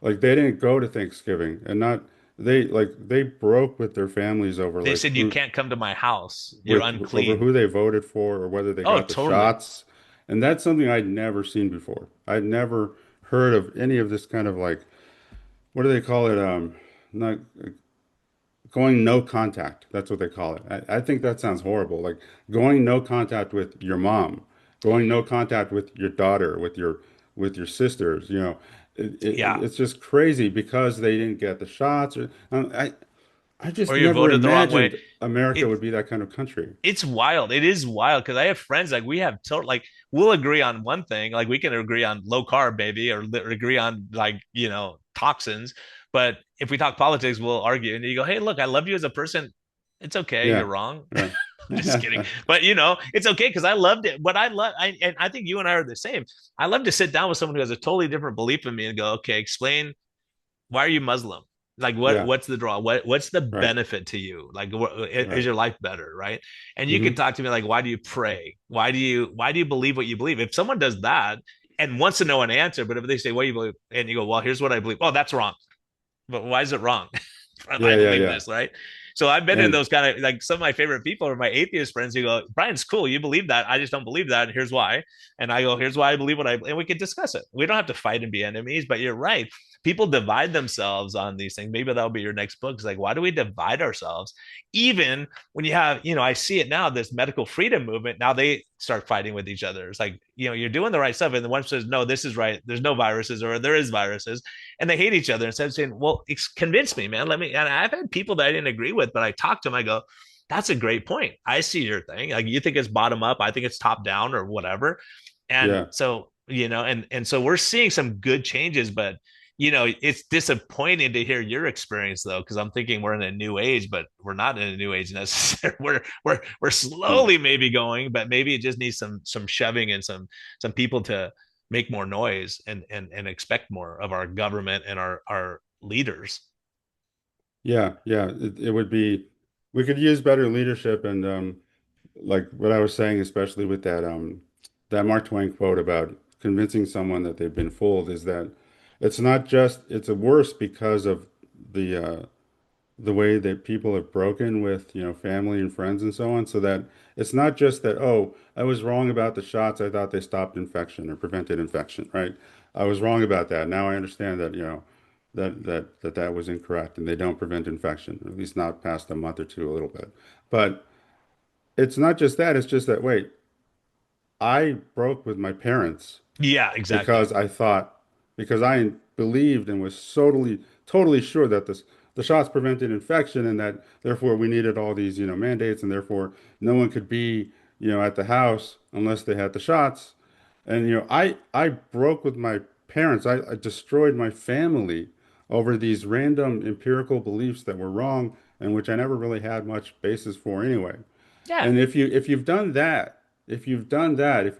Like they didn't go to Thanksgiving and not they broke with their families over they like said you who can't come to my house. You're with over unclean. who they voted for or whether they Oh, got the totally. shots. And that's something I'd never seen before. I'd never heard of any of this kind of like what do they call it? Not going no contact. That's what they call it. I think that sounds horrible. Like going no contact with your mom, going no contact with your daughter, with your sisters. Yeah. It's just crazy because they didn't get the shots. I just Or you never voted the wrong way. imagined America It would be that kind of country. it's wild. It is wild because I have friends like we have total like we'll agree on one thing, like we can agree on low carb, baby, or agree on like toxins. But if we talk politics, we'll argue. And you go, hey, look, I love you as a person. It's okay. You're Yeah, wrong. right. I'm just kidding. But it's okay because I loved it. What I love, and I think you and I are the same. I love to sit down with someone who has a totally different belief than me and go, okay, explain why are you Muslim? Like Yeah, what's the draw? What's the right, benefit to you? Like is right. your life better, right? And you can Hmm. talk to me like why do you pray? Why do you believe what you believe? If someone does that and wants to know an answer, but if they say what do you believe and you go, well, here's what I believe. Oh, that's wrong. But why is it wrong? I Yeah, yeah, believe yeah. this, right? So I've been in And those kind of like some of my favorite people are my atheist friends who go, Brian's cool. You believe that. I just don't believe that. And here's why. And I go, here's why I believe what I and we can discuss it. We don't have to fight and be enemies, but you're right. People divide themselves on these things. Maybe that'll be your next book. It's like, why do we divide ourselves? Even when you have, I see it now, this medical freedom movement. Now they start fighting with each other. It's like, you're doing the right stuff. And the one says, no, this is right. There's no viruses or there is viruses and they hate each other instead of saying, well, convince me, man. Let me. And I've had people that I didn't agree with, but I talked to them. I go, that's a great point. I see your thing. Like you think it's bottom up. I think it's top down or whatever. And yeah, so, and so we're seeing some good changes, but it's disappointing to hear your experience though, because I'm thinking we're in a new age, but we're not in a new age necessarily. We're yeah. slowly maybe going, but maybe it just needs some shoving and some people to make more noise and expect more of our government and our leaders. Yeah, yeah, it would be we could use better leadership and like what I was saying, especially with that Mark Twain quote about convincing someone that they've been fooled is that it's not just it's a worse because of the way that people have broken with, family and friends and so on, so that it's not just that, oh, I was wrong about the shots. I thought they stopped infection or prevented infection, right? I was wrong about that. Now I understand that, that was incorrect and they don't prevent infection, or at least not past a month or two, a little bit. But it's not just that, it's just that, wait, I broke with my parents Yeah, exactly. because because I believed and was totally sure that the shots prevented infection and that therefore we needed all these, mandates and therefore no one could be, at the house unless they had the shots. And, I broke with my parents. I destroyed my family over these random empirical beliefs that were wrong and which I never really had much basis for anyway. Yeah, And if you've done that, if you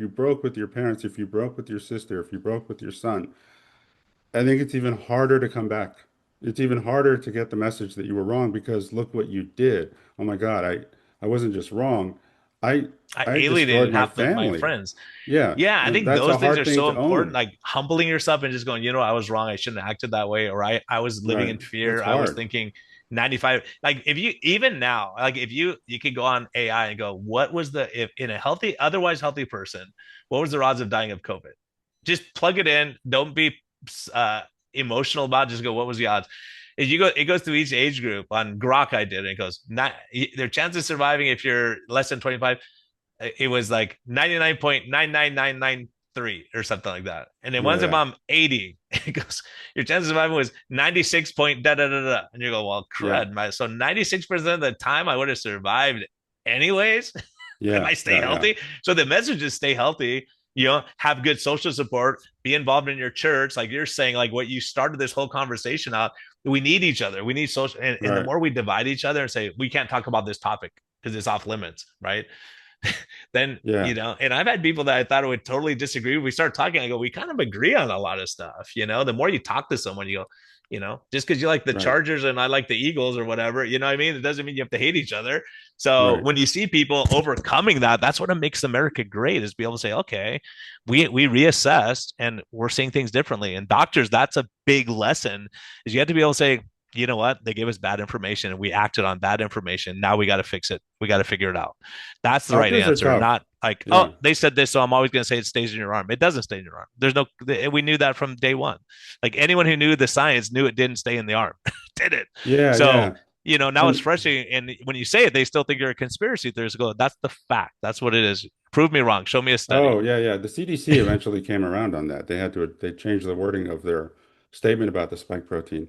broke with your parents, if you broke with your sister, if you broke with your son, I think it's even harder to come back. It's even harder to get the message that you were wrong because look what you did. Oh my God, I wasn't just wrong. I I I destroyed alienated my half of my family. friends. Yeah, Yeah, I and think that's those a things hard are thing so to important, own. like humbling yourself and just going, I was wrong. I shouldn't have acted that way. Or I was living Right. in It's fear. I was hard. thinking 95. Like if you, even now, like if you could go on AI and go, what was if in a healthy, otherwise healthy person, what was the odds of dying of COVID? Just plug it in. Don't be uh, emotional about it. Just go, what was the odds? If you go, it goes through each age group on Grok. I did. And it goes, not their chance of surviving if you're less than 25 it was like 99.99993 or something like that. And then Yeah, once if yeah, I'm 80, it goes, your chances of surviving was 96 point da da da da. And you go, well, yeah, crud. So 96% of the time I would have survived anyways if yeah, I stay yeah, yeah. healthy. So the message is stay healthy, have good social support, be involved in your church. Like you're saying, like what you started this whole conversation out, we need each other. We need social. And the Right. more we divide each other and say, we can't talk about this topic because it's off limits, right? then Yeah. and I've had people that I thought would totally disagree. We start talking, I go, we kind of agree on a lot of stuff. The more you talk to someone, you go, just because you like the Right. Chargers and I like the Eagles or whatever, you know what I mean? It doesn't mean you have to hate each other. So Right. when you see people overcoming that, that's what makes America great, is be able to say, okay, we reassessed and we're seeing things differently. And doctors, that's a big lesson, is you have to be able to say, you know what? They gave us bad information and we acted on bad information. Now we got to fix it. We got to figure it out. That's the right Doctors are answer. tough. Not like, oh, Yeah. they said this, so I'm always going to say it stays in your arm. It doesn't stay in your arm. There's no, we knew that from day one. Like anyone who knew the science knew it didn't stay in the arm, did it? Yeah. So, Yeah. now it's And frustrating. And when you say it, they still think you're a conspiracy theorist. Go, that's the fact. That's what it is. Prove me wrong. Show me a study. oh, yeah, yeah. The CDC eventually came around on that. They changed the wording of their statement about the spike protein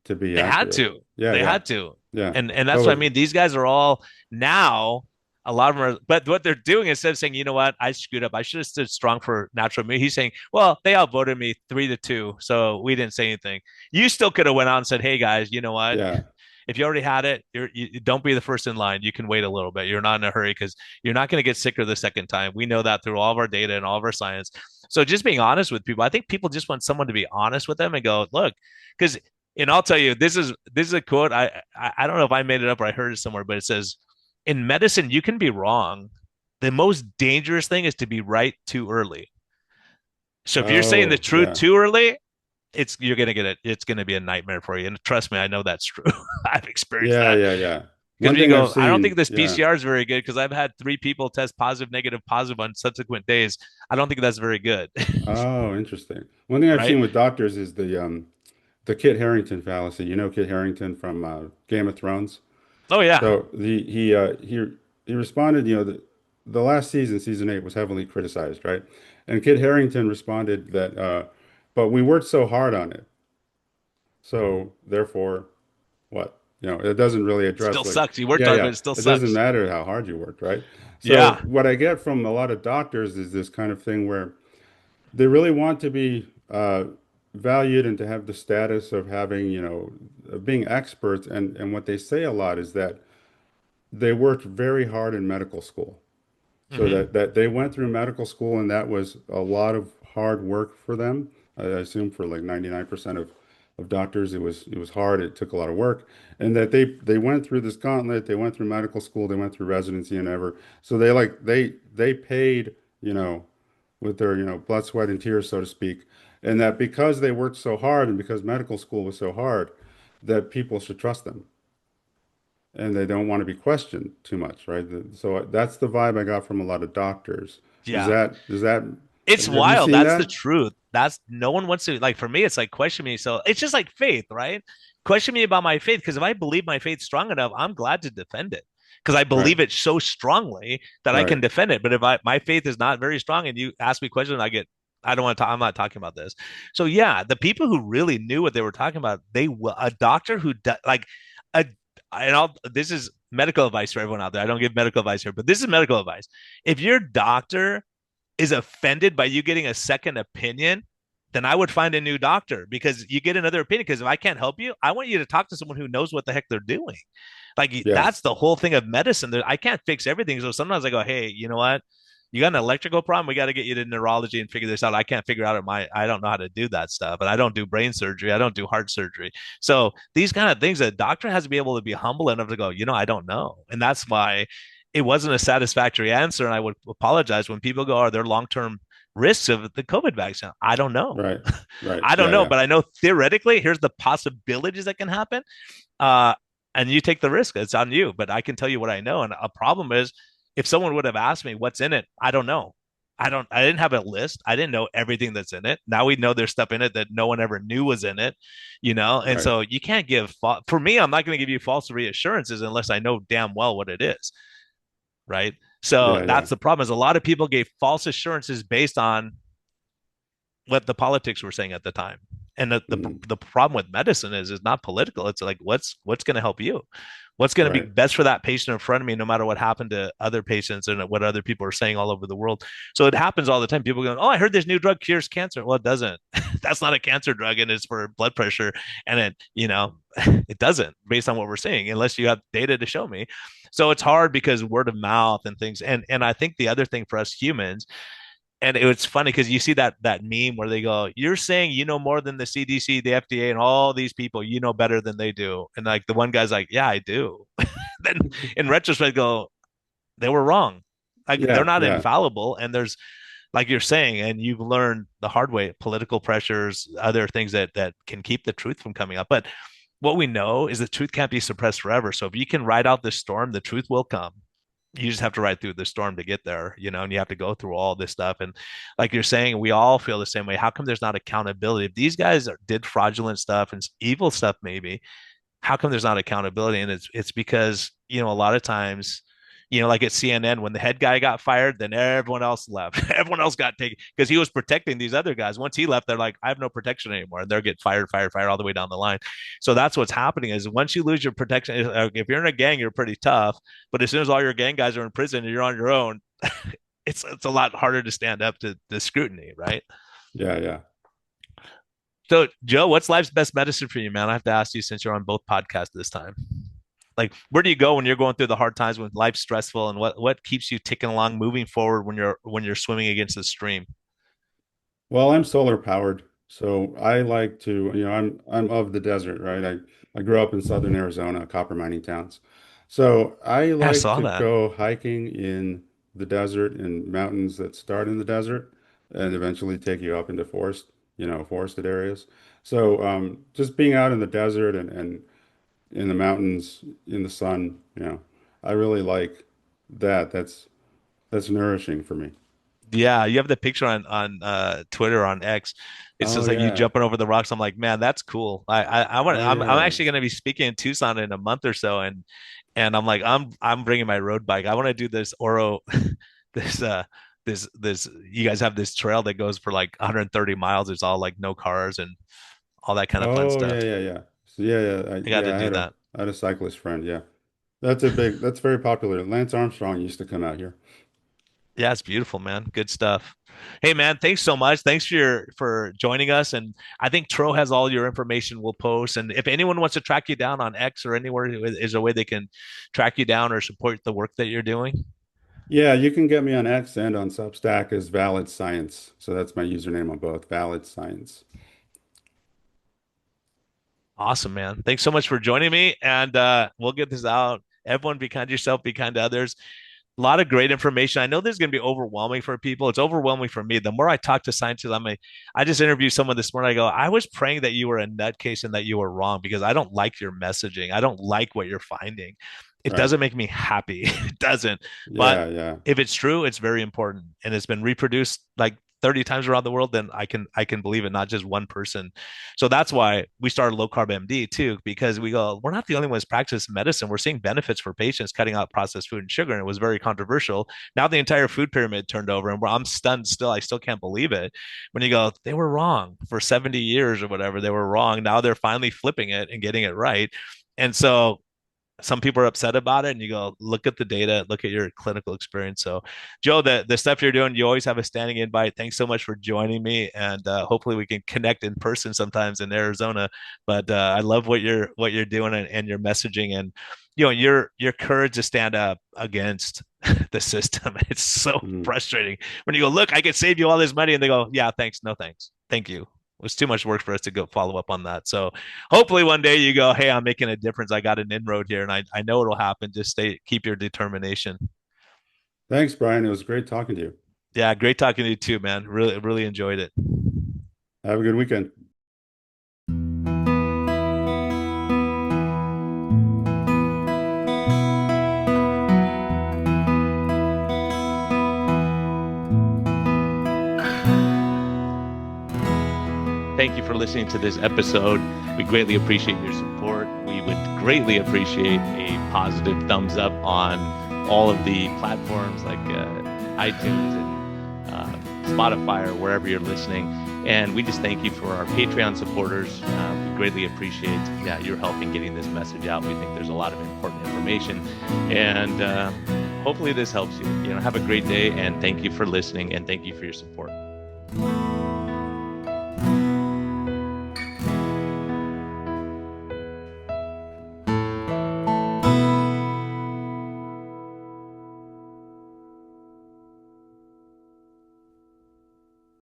to be They had accurate. to. Yeah, They yeah, had to. yeah. And that's what I Totally. mean. These guys are all now, a lot of them are, but what they're doing, instead of saying, you know what, I screwed up, I should have stood strong for natural meat. He's saying, well, they outvoted me 3-2, so we didn't say anything. You still could have went out and said, hey guys, you know what? Yeah. If you already had it, you don't be the first in line. You can wait a little bit. You're not in a hurry because you're not going to get sicker the second time. We know that through all of our data and all of our science. So just being honest with people, I think people just want someone to be honest with them and go, look, because and I'll tell you, this is a quote. I don't know if I made it up or I heard it somewhere, but it says, in medicine, you can be wrong. The most dangerous thing is to be right too early. So if you're saying the Oh, truth yeah. too early, you're gonna get it. It's gonna be a nightmare for you. And trust me, I know that's true. I've experienced Yeah, that. yeah, yeah. Because One we thing I've go, I don't think seen, this yeah. PCR is very good because I've had 3 people test positive, negative, positive on subsequent days. I don't think that's very good, Oh, interesting. One thing I've right? seen with doctors is the Kit Harington fallacy. You know Kit Harington from Game of Thrones? Oh yeah, So he responded, the last season, season 8, was heavily criticized, right? And Kit Harington responded that but we worked so hard on it. So therefore, what? It doesn't really address still like, sucks. You worked yeah, hard, but yeah. it still It doesn't sucks. matter how hard you worked, right? So Yeah, what I get from a lot of doctors is this kind of thing where they really want to be valued and to have the status of having, of being experts. And what they say a lot is that they worked very hard in medical school. So hmm that they went through medical school and that was a lot of hard work for them. I assume for like 99% of doctors, it was hard. It took a lot of work. And that they went through this gauntlet, they went through medical school, they went through residency and ever. So they paid, with their, blood, sweat, and tears, so to speak. And that because they worked so hard and because medical school was so hard, that people should trust them and they don't want to be questioned too much, right? So that's the vibe I got from a lot of doctors. yeah. Does that, It's have you wild. seen That's the that? truth. That's no one wants to, like, for me, it's like question me. So it's just like faith, right? Question me about my faith. Because if I believe my faith strong enough, I'm glad to defend it. Because I Right, believe it so strongly that I right. can defend it. But if my faith is not very strong and you ask me questions, I don't want to talk, I'm not talking about this. So yeah, the people who really knew what they were talking about, a doctor who like a this is medical advice for everyone out there. I don't give medical advice here, but this is medical advice. If your doctor is offended by you getting a second opinion, then I would find a new doctor, because you get another opinion. Because if I can't help you, I want you to talk to someone who knows what the heck they're doing. Like that's Yes, the whole thing of medicine. I can't fix everything. So sometimes I go, hey, you know what? You got an electrical problem. We got to get you to neurology and figure this out. I can't figure out I don't know how to do that stuff. And I don't do brain surgery. I don't do heart surgery. So these kind of things, a doctor has to be able to be humble enough to go, I don't know. And that's why it wasn't a satisfactory answer. And I would apologize when people go, are there long-term risks of the COVID vaccine? I don't know. right, right. I don't Yeah, know, yeah, but I know theoretically, here's the possibilities that can happen. Uh, and you take the risk. It's on you. But I can tell you what I know. And a problem is, if someone would have asked me what's in it, I don't know. I didn't have a list. I didn't know everything that's in it. Now we know there's stuff in it that no one ever knew was in it. And right. so you can't for me, I'm not going to give you false reassurances unless I know damn well what it is. Right. So Yeah, yeah. that's the problem, is a lot of people gave false assurances based on what the politics were saying at the time. And Mhm. the problem with medicine is not political. It's like, what's going to help you? What's going to be Right. best for that patient in front of me, no matter what happened to other patients and what other people are saying all over the world. So it happens all the time. People going, oh, I heard this new drug cures cancer. Well, it doesn't. that's not a cancer drug and it's for blood pressure. And it doesn't, based on what we're seeing, unless you have data to show me. So it's hard because word of mouth and things. And I think the other thing for us humans, and it's funny because you see that meme where they go, "You're saying you know more than the CDC, the FDA, and all these people. You know better than they do." And like the one guy's like, "Yeah, I do." Then in retrospect, go, they were wrong. Like they're Yeah, not yeah, infallible, and there's, like you're saying, and you've learned the hard way, political pressures, other things that can keep the truth from coming up. But what we know is the truth can't be suppressed forever. So if you can ride out this storm, the truth will come. You just have to ride through the storm to get there, and you have to go through all this stuff. And like you're saying, we all feel the same way. How come there's not accountability? If these guys did fraudulent stuff and evil stuff, maybe, how come there's not accountability? And it's because, a lot of times, like at CNN, when the head guy got fired, then everyone else left. Everyone else got taken because he was protecting these other guys. Once he left, they're like, I have no protection anymore. And they're getting fired, fired, fired all the way down the line. So that's what's happening is once you lose your protection, if you're in a gang, you're pretty tough. But as soon as all your gang guys are in prison and you're on your own, it's a lot harder to stand up to the scrutiny, right? yeah, yeah. So, Joe, what's life's best medicine for you, man? I have to ask you since you're on both podcasts this time. Like, where do you go when you're going through the hard times when life's stressful, and what keeps you ticking along, moving forward when you're swimming against the stream? Well, I'm solar powered, so I like to, I'm of the desert, right? I grew up in southern Arizona, copper mining towns. So I Yeah, I like saw to that. go hiking in the desert in mountains that start in the desert and eventually take you up into forested areas. So just being out in the desert and in the mountains in the sun, I really like that. That's nourishing for me. Yeah, you have the picture on Twitter, on X. It's Oh just like you yeah. jumping over the rocks. I'm like, man, that's cool. I want. Oh I'm yeah. actually going to be speaking in Tucson in a month or so, and I'm like, I'm bringing my road bike. I want to do this Oro, this this. You guys have this trail that goes for like 130 miles. It's all like no cars and all that kind of fun Oh stuff. yeah, yeah, yeah. So yeah, yeah, I got to I do had a that. I had a cyclist friend. Yeah, that's very popular. Lance Armstrong used to come out here. Yeah, it's beautiful, man. Good stuff. Hey, man, thanks so much. Thanks for joining us. And I think Tro has all your information. We'll post. And if anyone wants to track you down on X or anywhere, is there a way they can track you down or support the work that you're doing? Yeah, you can get me on X and on Substack as Valid Science. So that's my username on both, Valid Science. Awesome, man. Thanks so much for joining me. And we'll get this out. Everyone, be kind to yourself, be kind to others. A lot of great information. I know this is going to be overwhelming for people. It's overwhelming for me. The more I talk to scientists, I just interviewed someone this morning. I go, I was praying that you were a nutcase and that you were wrong because I don't like your messaging. I don't like what you're finding. It Right. doesn't make me happy. It doesn't. But Yeah, yeah. if it's true, it's very important and it's been reproduced like 30 times around the world, then I can believe it, not just one person. So that's why we started low carb MD too, because we go, we're not the only ones practicing medicine. We're seeing benefits for patients cutting out processed food and sugar. And it was very controversial. Now the entire food pyramid turned over and I'm stunned still. I still can't believe it. When you go, they were wrong for 70 years or whatever. They were wrong. Now they're finally flipping it and getting it right. And so some people are upset about it and you go look at the data, look at your clinical experience. So Joe, the stuff you're doing, you always have a standing invite. Thanks so much for joining me, and hopefully we can connect in person sometimes in Arizona. But I love what you're doing, and your messaging, and your courage to stand up against the system. It's so Mhm. frustrating when you go, look, I could save you all this money, and they go, yeah, thanks, no thanks, thank you. It was too much work for us to go follow up on that. So hopefully one day you go, hey, I'm making a difference. I got an inroad here, and I know it'll happen. Just keep your determination. Thanks, Brian. It was great talking to you. Yeah, great talking to you too, man. Really, really enjoyed it. Have a good weekend. Thank you for listening to this episode. We greatly appreciate your support. We would greatly appreciate a positive thumbs up on all of the platforms like iTunes and Spotify or wherever you're listening. And we just thank you for our Patreon supporters. We greatly appreciate your help in getting this message out. We think there's a lot of important information, and hopefully this helps you. Have a great day, and thank you for listening, and thank you for your support.